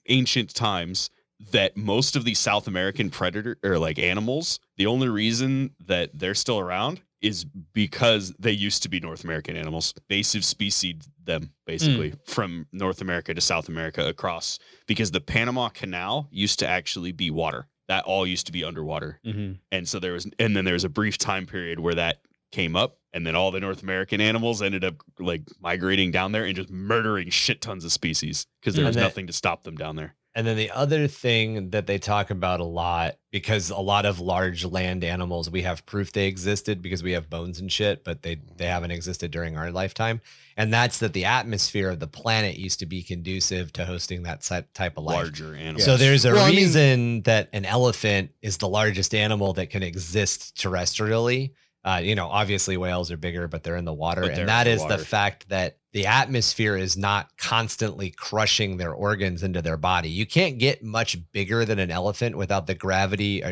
times, that most of these South American predator or like animals, the only reason that they're still around is because they used to be North American animals. Invasive species them basically from North America to South America across, because the Panama Canal used to actually be water. That all used to be underwater. Mm-hmm. And so there was a brief time period where that came up, and then all the North American animals ended up like migrating down there and just murdering shit tons of species because there was nothing to stop them down there. And then the other thing that they talk about a lot, because a lot of large land animals, we have proof they existed because we have bones and shit, but they haven't existed during our lifetime. And that's that the atmosphere of the planet used to be conducive to hosting that type of life. Larger animals. So there's a reason that an elephant is the largest animal that can exist terrestrially. Obviously whales are bigger, but they're in the water. And that is the fact that the atmosphere is not constantly crushing their organs into their body. You can't get much bigger than an elephant without the gravity.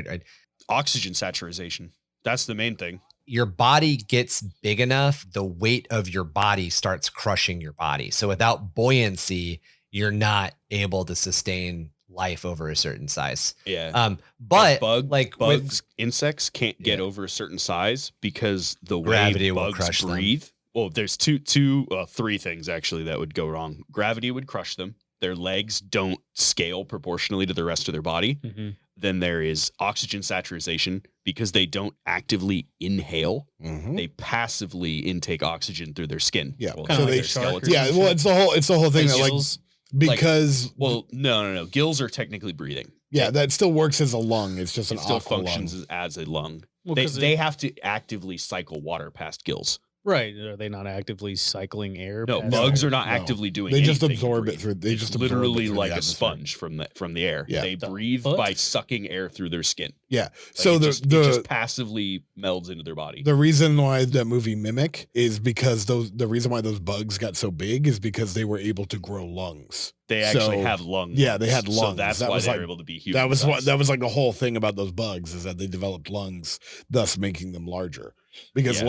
Oxygen saturation. That's the main thing. Your body gets big enough, the weight of your body starts crushing your body. So without buoyancy, you're not able to sustain life over a certain size. Yeah. But bugs, insects can't get over a certain size because the Gravity way will bugs crush them. breathe. Well, there's three things actually that would go wrong. Gravity would crush them. Their legs don't scale proportionally to the rest of their body. Mm-hmm. Then there is oxygen saturation because they don't actively inhale. Mm-hmm. They passively intake oxygen through their skin. Yeah. Well, Kinda So like they a shark or skeleton. Yeah, well, it's the whole thing that like Gills. because Well, no. Gills are technically breathing. Yeah, that still works as a lung. It's just It an still aqua functions lung. as a lung. Well, They 'cause they have to actively cycle water past gills. right. Are they not actively cycling air? No, past bugs their- are not No. actively doing They just anything to absorb it breathe. through. They It's just absorb it literally through like the a atmosphere. sponge from the air. Yeah. They The breathe fuck? by sucking air through their skin. Yeah. Like So it the just passively melds into their body. the reason why that movie Mimic is because the reason why those bugs got so big is because they were able to grow lungs. They actually So- have lungs. Yeah, they had So lungs. that's That why was they're like- able to be human. That was like the whole thing about those bugs is that they developed lungs, thus making them larger. Because Yeah.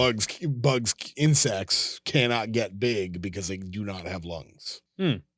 insects cannot get big because they do not have lungs.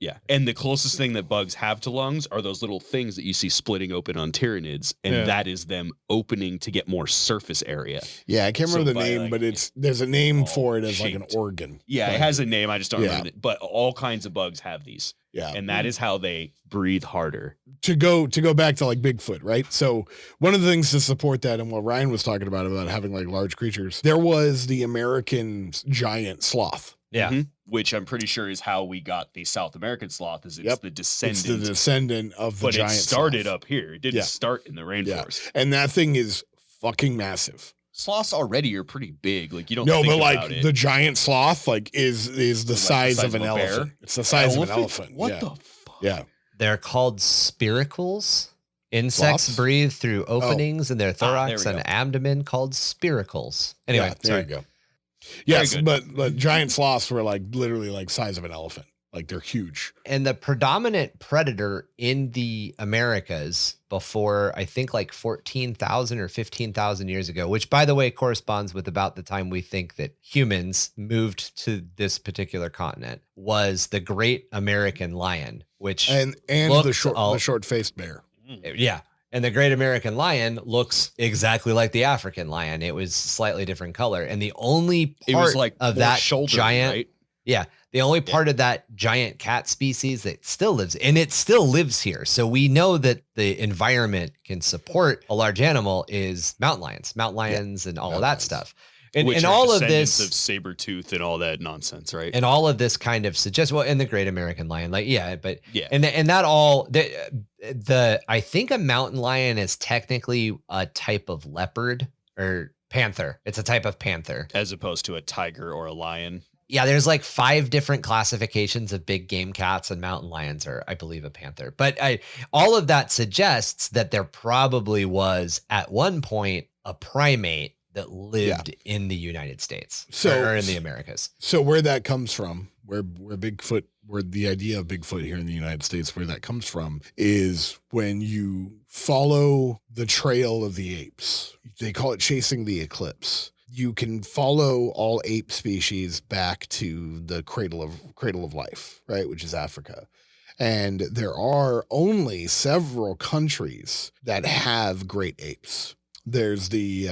Yeah. And the closest thing that bugs have to lungs are those little things that you see splitting open on tyranids. And Yeah. that is them opening to get more surface area. Yeah, I can't So remember the by, name, like, but there's a name all for it as like shaped. an organ. Yeah, Like, it has a name. I just don't Yeah. remember it. But all kinds of bugs have these. Yeah. And that is how they breathe harder. To go back to like Bigfoot, right? So one of the things to support that and what Ryan was talking about having like large creatures, there was the American giant sloth. Yeah. Mhm. Which I'm pretty sure is how we got the South American sloth, is it's Yep. the It's descendant. the descendant of the but giant it started sloth. up here. It didn't Yeah. start in the rainforest. And that thing is fucking massive. Sloths already are pretty big. Like you don't No, think but about like it. the giant sloth like is the size of an a bear? elephant. It's the size of an elephant. What yeah. the fuck? Yeah. They're called spiracles. Insects Sloths? breathe through openings in their there thorax we and go. abdomen called spiracles. Anyway, Yeah, there sorry. you go. Yes, good. but giant sloths were like literally like size of an elephant. Like they're huge. And the predominant predator in the Americas before, I think, like 14,000 or 15,000 years ago, which, by the way, corresponds with about the time we think that humans moved to this particular continent, was the great American lion, which, And the Looked short-faced bear. yeah. And the great American lion looks exactly like the African lion. It was slightly different color. And the only It part was like of more that shoulder, giant, right? yeah, the only part of that giant cat species that still lives, and it still lives here. So we know that the environment can support a large animal is mountain lions and all of Mountain that lions. stuff. Which And are all of descendants this, of saber tooth and all that nonsense, right? and all of this kind of suggests, well, in the great American lion, like, yeah, but yeah. and that all the I think a mountain lion is technically a type of leopard or panther. It's a type of panther. As opposed to a tiger or a lion. Yeah, there's like 5 different classifications of big game cats, and mountain lions are, I believe, a panther. But all of that suggests that there probably was at one point a primate that lived in the United States or in the Americas. So where that comes from, where Bigfoot, where the idea of Bigfoot here in the United States, where that comes from is when you follow the trail of the apes. They call it chasing the eclipse. You can follow all ape species back to the cradle of life, right, which is Africa. And there are only several countries that have great apes. There's the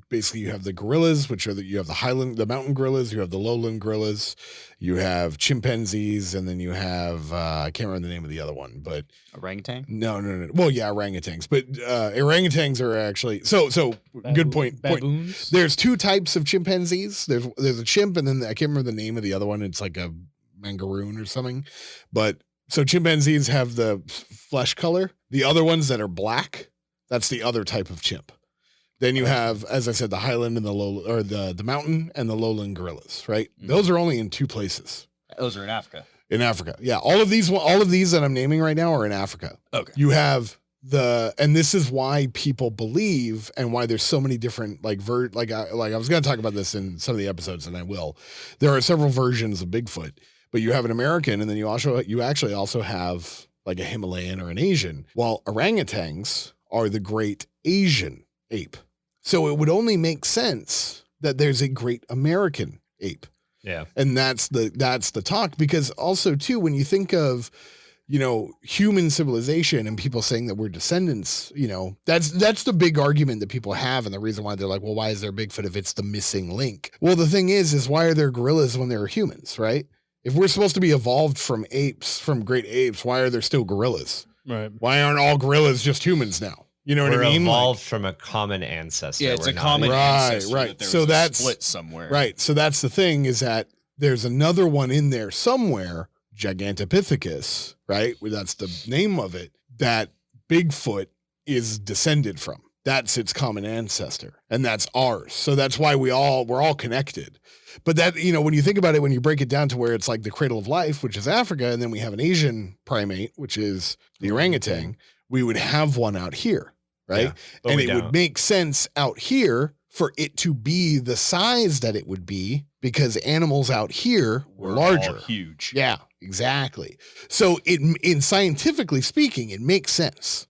basically you have the gorillas, which are you have the mountain gorillas, you have the lowland gorillas, you have chimpanzees, and then you have I can't remember the name of the other one, but Orangutan? no. Well, yeah, orangutans, but orangutans are actually so good point. Baboons. There's 2 types of chimpanzees. There's a chimp, and then I can't remember the name of the other one. It's like a mangaroon or something. But so chimpanzees have the flesh color. The other ones that are black, that's the other type of chimp. Then you have, as I said, the highland and the low, or the mountain and the lowland gorillas, right? Mhm. Those are only in 2 places Those are in Africa. in Africa. Yeah, all of these that I'm naming right now are in Africa. Okay. You have and this is why people believe and why there's so many different I was going to talk about this in some of the episodes, and I will. There are several versions of Bigfoot, but you have an American, and then you actually also have like a Himalayan or an Asian. While orangutans are the great Asian ape. So it would only make sense that there's a great American ape. Yeah. And that's the talk, because also too, when you think of, human civilization and people saying that we're descendants, that's the big argument that people have. And the reason why they're like, well, why is there Bigfoot if it's the missing link? Well, the thing is why are there gorillas when there are humans, right? If we're supposed to be evolved from apes, from great apes, why are there still gorillas? Right. Why aren't all gorillas just humans now? You know what We're I mean? evolved from a common ancestor. Yeah, it's We're a not- common Right, ancestor. right. That there So was a that's- split somewhere. Right. So that's the thing, is that there's another one in there somewhere, Gigantopithecus, right? Well, that's the name of it, that Bigfoot is descended from. That's its common ancestor, and that's ours. So that's why we're all connected. But that, when you think about it, when you break it down to where it's like the cradle of life, which is Africa, and then we have an Asian primate, which is the orangutan, we would have one out here, right? Yeah, and it would make sense out here for it to be the size that it would be because animals out here were larger. Huge. Yeah, exactly. So in scientifically speaking, it makes sense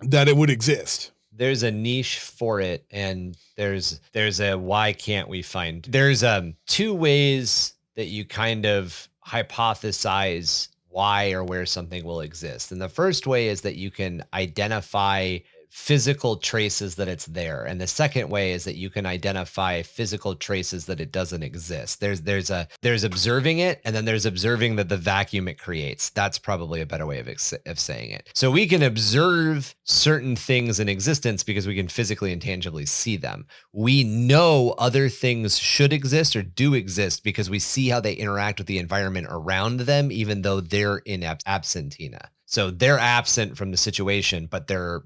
that it would exist. There's a niche for it, and there's a why can't we find. There's two ways that you kind of hypothesize why or where something will exist. And the first way is that you can identify physical traces that it's there. And the second way is that you can identify physical traces that it doesn't exist. There's observing it, and then there's observing the vacuum it creates. That's probably a better way of saying it. So we can observe certain things in existence because we can physically and tangibly see them. We know other things should exist or do exist because we see how they interact with the environment around them, even though they're in absentina. So they're absent from the situation, but their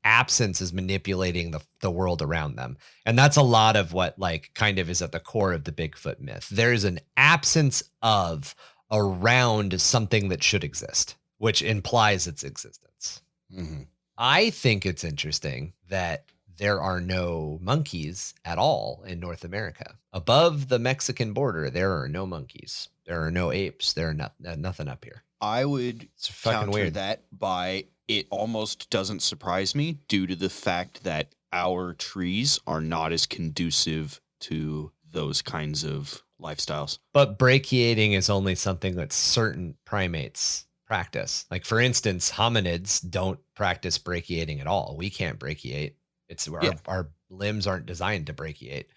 absence is manipulating the world around them. And that's a lot of what kind of is at the core of the Bigfoot myth. There's an absence of around something that should exist, which implies its existence. Mm-hmm. I think it's interesting that there are no monkeys at all in North America. Above the Mexican border, there are no monkeys. There are no apes. There are nothing up here. I would It's fucking counter weird. that by it almost doesn't surprise me due to the fact that our trees are not as conducive to those kinds of lifestyles. But brachiating is only something that certain primates practice. Like, for instance, hominids don't practice brachiating at all. We can't brachiate. Our limbs aren't designed to brachiate.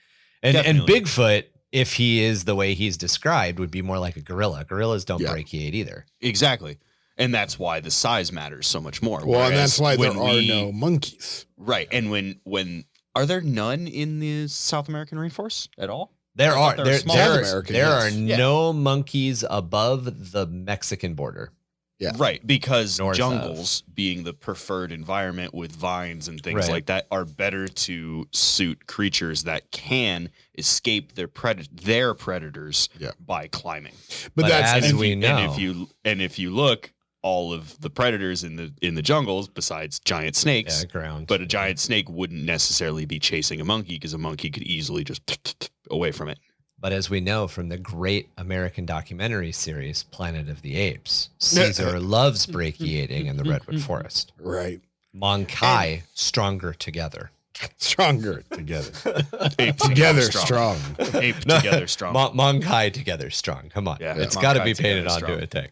And Definitely. Bigfoot, if he is the way he's described, would be more like a gorilla. Gorillas don't brachiate either. Exactly. And that's why the size matters so much more. Well, and Whereas that's why there when are no monkeys. Right. And when are there none in the South American rainforest at all? There are thought they were small. South American, there are yes. no monkeys above the Mexican border. Yeah. Right, because North jungles being the preferred environment with vines and things Right. like that are better to suit creatures that can escape their predators Yeah. by climbing. But that's as we know, And if you look, all of the predators in the jungles, besides giant snakes, ground. but a giant snake wouldn't necessarily be chasing a monkey because a monkey could easily just away from it. But as we know from the great American documentary series, Planet of the Apes, Caesar loves brachiating in the Redwood Forest. right. Monkai, stronger together. Stronger together. Ape Together strong. Ape together strong. Monkai together strong. Come on. Yeah, It's Monkai got to be together painted onto strong. a tank.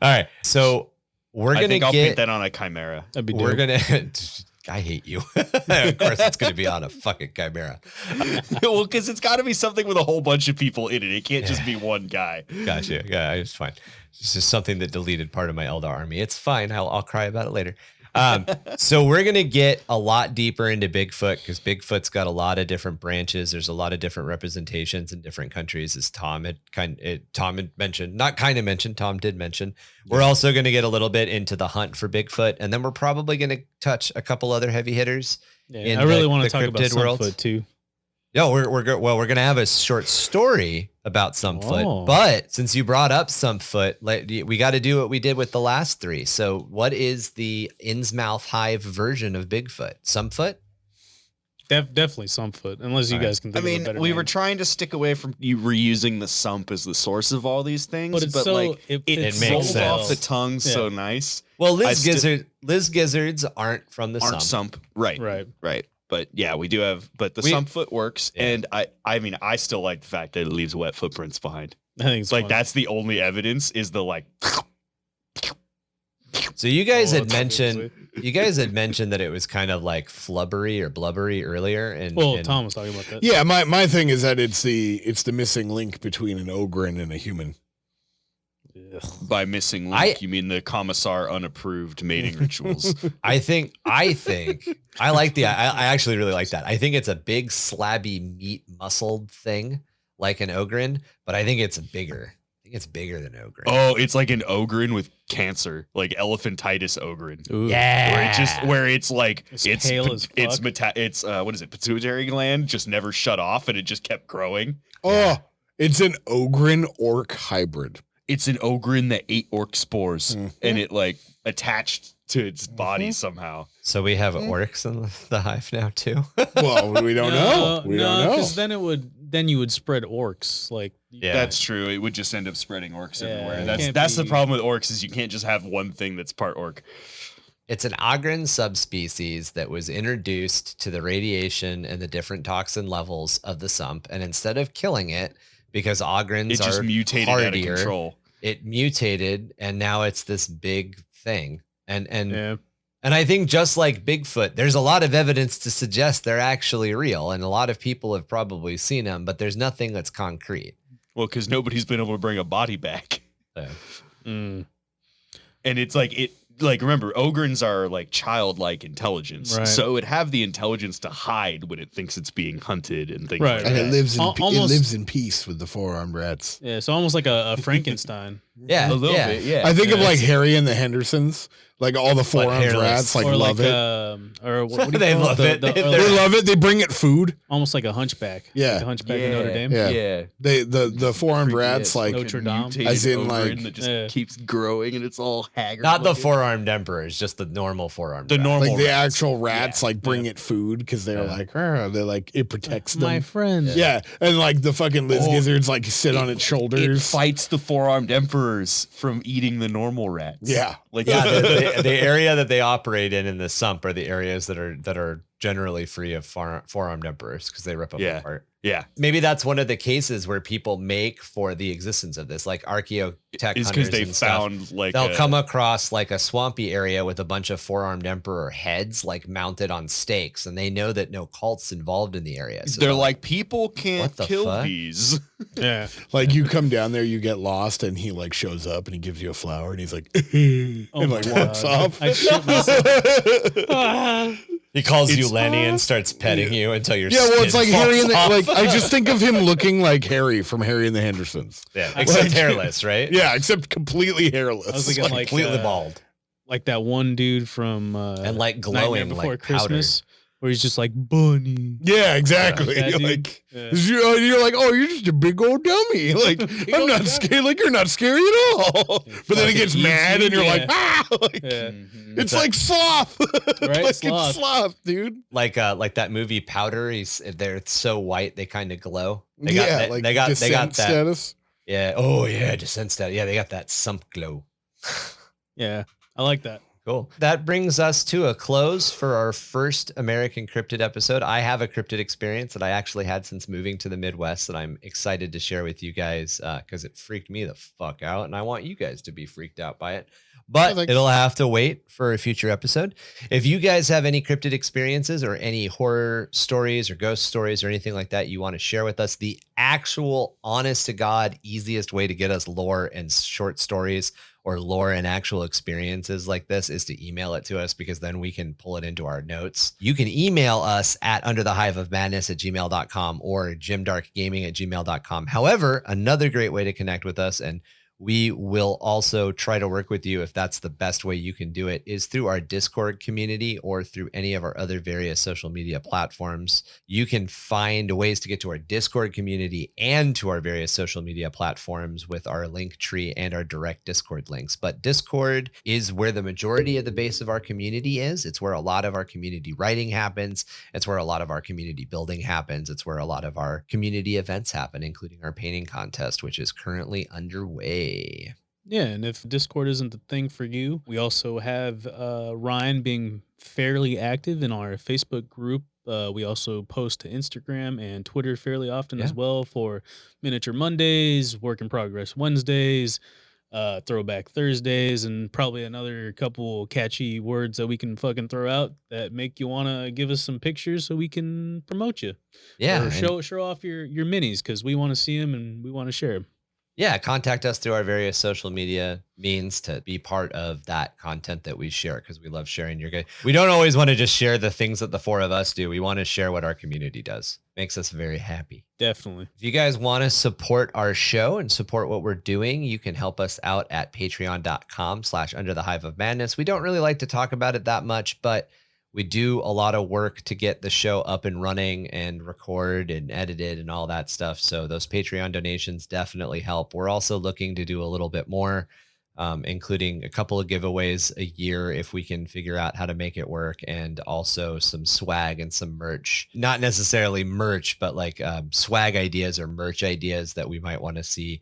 All right. So we're I going think to I'll paint get... that on a chimera. That'd be We're dope. going to... I hate you. Of course, it's going to be on a fucking chimera. Well, because it's got to be something with a whole bunch of people in it. It can't just be one guy. Gotcha. Yeah, it's fine. It's just something that deleted part of my Eldar army. It's fine. I'll cry about it later. So we're going to get a lot deeper into Bigfoot because Bigfoot's got a lot of different branches. There's a lot of different representations in different countries, as Tom did mention. We're also going to get a little bit into the hunt for Bigfoot, and then we're probably going to touch a couple other heavy hitters. Yeah, I really want the to talk about cryptid world. Sunfoot too. No, we're going to have a short story about Sumpfoot, Oh. but since you brought up Sumpfoot, we got to do what we did with the last three. So what is the Innsmouth Hive version of Bigfoot? Sumpfoot? Definitely Sunfoot, unless you guys can I think of a mean, better we were name. trying to stick away from you reusing the sump as the source of all these things, But it's so- like it it fits so rolls well. off the tongue so nice. Well, I Liz Gizzards aren't from the Aren't Sump. right? Right. But yeah, we do have. But the sump foot works, Yeah. and I mean, I still like the fact that it leaves wet footprints behind. I think it's Like fun. that's the only evidence is the like. So you guys Oh, had that's mentioned that it was kind of like flubbery or blubbery earlier, and Well, and- Tom was talking about that. Yeah, my thing is that it's the missing link between an ogren and a human. Ugh. By missing link, you mean the commissar unapproved mating rituals? I think I like I actually really like that. I think it's a big slabby meat muscled thing like an ogren, but I think it's bigger. I think it's bigger than ogre. Oh, it's like an ogren with cancer, like elephantitis ogren. Ooh. yeah. Where it's like It's pale as fuck. it's what is it, pituitary gland just never shut off and it just kept growing. Oh, it's an ogren orc hybrid. It's an ogren that ate orc spores and it like attached to its body somehow. So we have orcs in the hive now too. Well, we don't know. We don't know. Because then you would spread orcs. Like, Yeah. That's true. It would just end up spreading orcs Yeah, everywhere. it That's can't the problem with orcs is you can't just have one thing that's part orc. It's an ogren subspecies that was introduced to the radiation and the different toxin levels of the sump. And instead of killing it, because ogrens It just are mutated hardier, out of control. it mutated, and now it's this big thing. And yeah. and I think just like Bigfoot, there's a lot of evidence to suggest they're actually real, and a lot of people have probably seen them, but there's nothing that's concrete. Well, because nobody's been able to bring a body back. So, And it's like remember, ogrens are like childlike intelligence. Right. So it would have the intelligence to hide when it thinks it's being hunted and things Right. like And that. it lives in Almost- it lives in peace with the four-armed rats. Yeah, so almost like a Frankenstein. yeah, A little yeah. bit, yeah. I think of Yeah, like it's- Harry and the Hendersons, like all the four-armed hairless. rats, like or love like, it. Or what do you They call love it. or They're- They love it. They bring it food. almost like a hunchback. Yeah. Like the hunchback in Notre Dame. Yeah. yeah. They the four-armed rats, like Notre Dame. Mutated As in, ogren like- that just Yeah. keeps growing and it's all haggard. Not the looking. four-armed emperors, just the normal four-armed. The rat. normal like the rats. actual rats, like bring it food because they're like it protects them. My friend. Yeah, and like the fucking Liz Oh, gizzards like sit on its It shoulders. fights the four-armed emperors from eating the normal rats. Yeah. Like Yeah, the area that they operate in the sump are the areas that are generally free of four-armed emperors because they rip them Yeah. apart. yeah. Maybe that's one of the cases where people make for the existence of this, like archaeotech It's hunters because they and stuff. found like They'll come across like a swampy area with a bunch of four-armed emperor heads like mounted on stakes, and they know that no cult's involved in the area. So they're like, people can't what the kill fuck? these. Yeah. Like you come down there, you get lost, and he like shows up and he gives you a flower, and he's like, Oh and my like walks God. off. I shit myself. he calls you It's- Lenny and starts petting you until your Yeah, well, it's skin like Harry and the, falls like off. I just think of him looking like Harry from Harry and the Hendersons. yeah, except like- hairless, right? Yeah, except completely hairless. I was thinking like completely bald like that one dude from and like Nightmare glowing Before like Christmas, where he's just like bunny. Yeah, exactly. That You're dude. like Yeah. you're like, oh, you're just a big old dummy. Like I'm not scared. Like you're not scary at all. But then he gets Fucking mad, and you're easy, like, yeah. ah, like, Yeah. it's like sloth, Right, like sloth. it's sloth, dude. like that movie Powder. They're so white they kind of glow. They Yeah, got like they got descent that. status. Yeah. Oh yeah, descent stat. Yeah, they got that sump glow. Yeah. I like that. Cool. That brings us to a close for our first American Cryptid episode. I have a cryptid experience that I actually had since moving to the Midwest that I'm excited to share with you guys because it freaked me the fuck out, and I want you guys to be freaked out by it. But thanks. it'll have to wait for a future episode. If you guys have any cryptid experiences or any horror stories or ghost stories or anything like that you want to share with us, the actual honest to God easiest way to get us lore and short stories or lore and actual experiences like this is to email it to us, because then we can pull it into our notes. You can email us at underthehiveofmadness@gmail.com or grimdarkgaming@gmail.com. However, another great way to connect with us, and we will also try to work with you if that's the best way you can do it, is through our Discord community or through any of our other various social media platforms. You can find ways to get to our Discord community and to our various social media platforms with our link tree and our direct Discord links. But Discord is where the majority of the base of our community is. It's where a lot of our community writing happens. It's where a lot of our community building happens. It's where a lot of our community events happen, including our painting contest, which is currently underway. Yeah, and if Discord isn't the thing for you, we also have Ryan being fairly active in our Facebook group. We also post to Instagram and Twitter fairly often as well for Miniature Mondays, Work in Progress Wednesdays, Throwback Thursdays, and probably another couple catchy words that we can fucking throw out that make you want to give us some pictures so we can promote you. Yeah. Or and- show off your minis because we want to see them and we want to share them. Yeah, contact us through our various social media means to be part of that content that we share, because we love sharing your guys. We don't always want to just share the things that the four of us do. We want to share what our community does. Makes us very happy. Definitely. If you guys want to support our show and support what we're doing, you can help us out at patreon.com/underthehiveofmadness. We don't really like to talk about it that much, but we do a lot of work to get the show up and running and record and edited and all that stuff. So those Patreon donations definitely help. We're also looking to do a little bit more, including a couple of giveaways a year if we can figure out how to make it work, and also some swag and some merch. Not necessarily merch, but like swag ideas or merch ideas that we might want to see,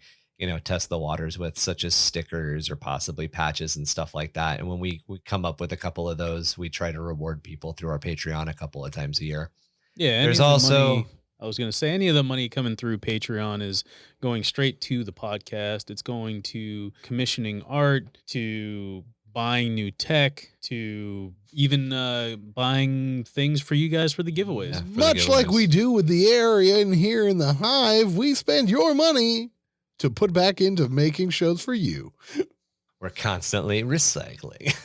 test the waters with, such as stickers or possibly patches and stuff like that. And when we come up with a couple of those, we try to reward people through our Patreon a couple of times a year. Yeah. There's also... I was going to say, any of the money coming through Patreon is going straight to the podcast. It's going to commissioning art, to buying new tech, to even buying things for you guys for the giveaways. Yeah, for Much like we do with the area in here in the Hive, we spend your money to put back into making shows for you. We're constantly recycling.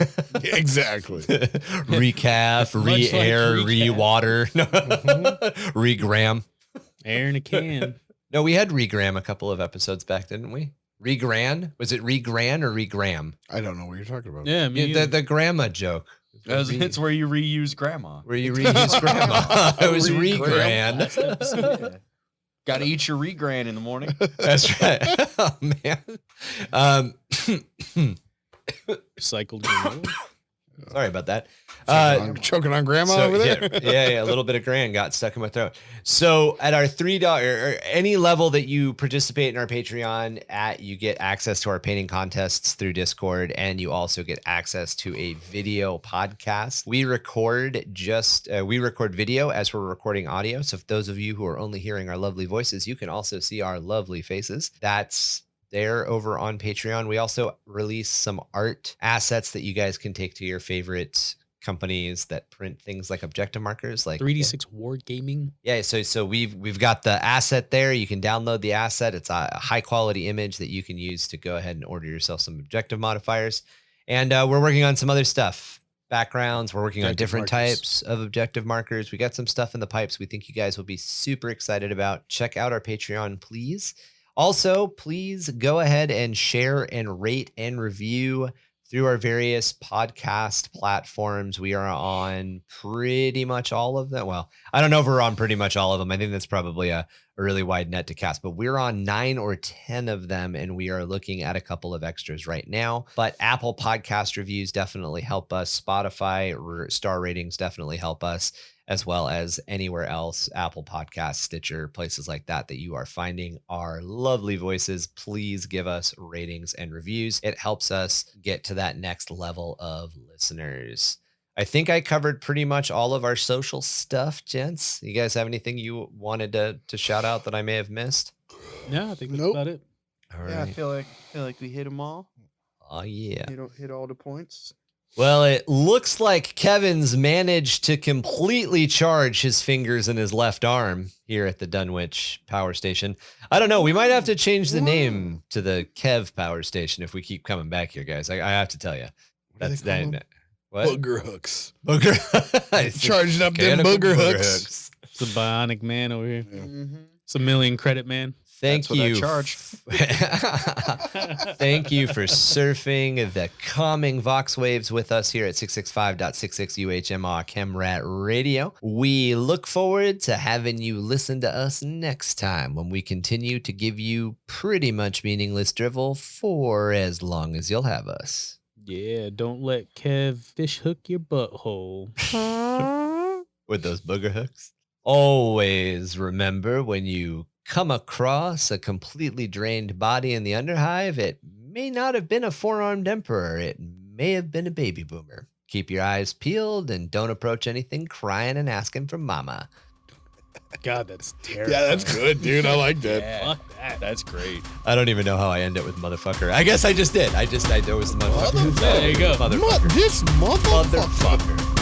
Exactly. Recaf, re-air, re-water, re-gram. Air in a can. No, we had re-gram a couple of episodes back, didn't we? Re-gran? Was it re-gran or re-gram? I don't know what you're talking about. Yeah, The grandma joke. It's where you reuse grandma. Where you reuse grandma. It was re-gran. Got to eat your re-gran in the morning. That's right. Oh, man. Recycled granola. Sorry about that. Choking on grandma over there? Yeah, a little bit of gran got stuck in my throat. So at our $3 or any level that you participate in our Patreon at, you get access to our painting contests through Discord, and you also get access to a video podcast. We record video as we're recording audio. So for those of you who are only hearing our lovely voices, you can also see our lovely faces. That's there over on Patreon. We also release some art assets that you guys can take to your favorite companies that print things like objective markers, like 3D6 Wargaming. Yeah, so we've got the asset there. You can download the asset. It's a high quality image that you can use to go ahead and order yourself some objective modifiers. And we're working on some other stuff. Backgrounds. We're working on different types of objective markers. We got some stuff in the pipes we think you guys will be super excited about. Check out our Patreon, please. Also, please go ahead and share and rate and review through our various podcast platforms. We are on pretty much all of them. Well, I don't know if we're on pretty much all of them. I think that's probably a really wide net to cast, but we're on 9 or 10 of them, and we are looking at a couple of extras right now. But Apple Podcast reviews definitely help us. Spotify star ratings definitely help us, as well as anywhere else, Apple Podcasts, Stitcher, places like that you are finding our lovely voices. Please give us ratings and reviews. It helps us get to that next level of listeners. I think I covered pretty much all of our social stuff, gents. You guys have anything you wanted to shout out that I may have missed? Yeah, I think that's about it. All right. Yeah, I feel like we hit them all. Oh, yeah. Hit all the points. Well, it looks like Kevin's managed to completely charge his fingers and his left arm here at the Dunwich Power Station. I don't know. We might have to change the name to the Kev Power Station if we keep coming back here, guys. I have to tell you. That's that. What? Booger hooks. Booger. Charging up them booger hooks. It's a bionic man over here. Yeah. Mm-hmm. It's a million credit man. Thank That's you. what I charge. Thank you for surfing the calming Vox waves with us here at 665.66 UHMR Chemrat Radio. We look forward to having you listen to us next time when we continue to give you pretty much meaningless drivel for as long as you'll have us. Yeah, don't let Kev fish hook your butthole. With those booger hooks. Always remember, when you come across a completely drained body in the Underhive, it may not have been a four-armed emperor. It may have been a baby boomer. Keep your eyes peeled and don't approach anything crying and asking for mama. God, that's terrible. Yeah, that's good, dude. I like that. Yeah, Fuck that. that's great. I don't even know how I end it with motherfucker. I guess I just did. There was the motherfucker. There you go. Motherfucker. This motherfucker. Motherfucker.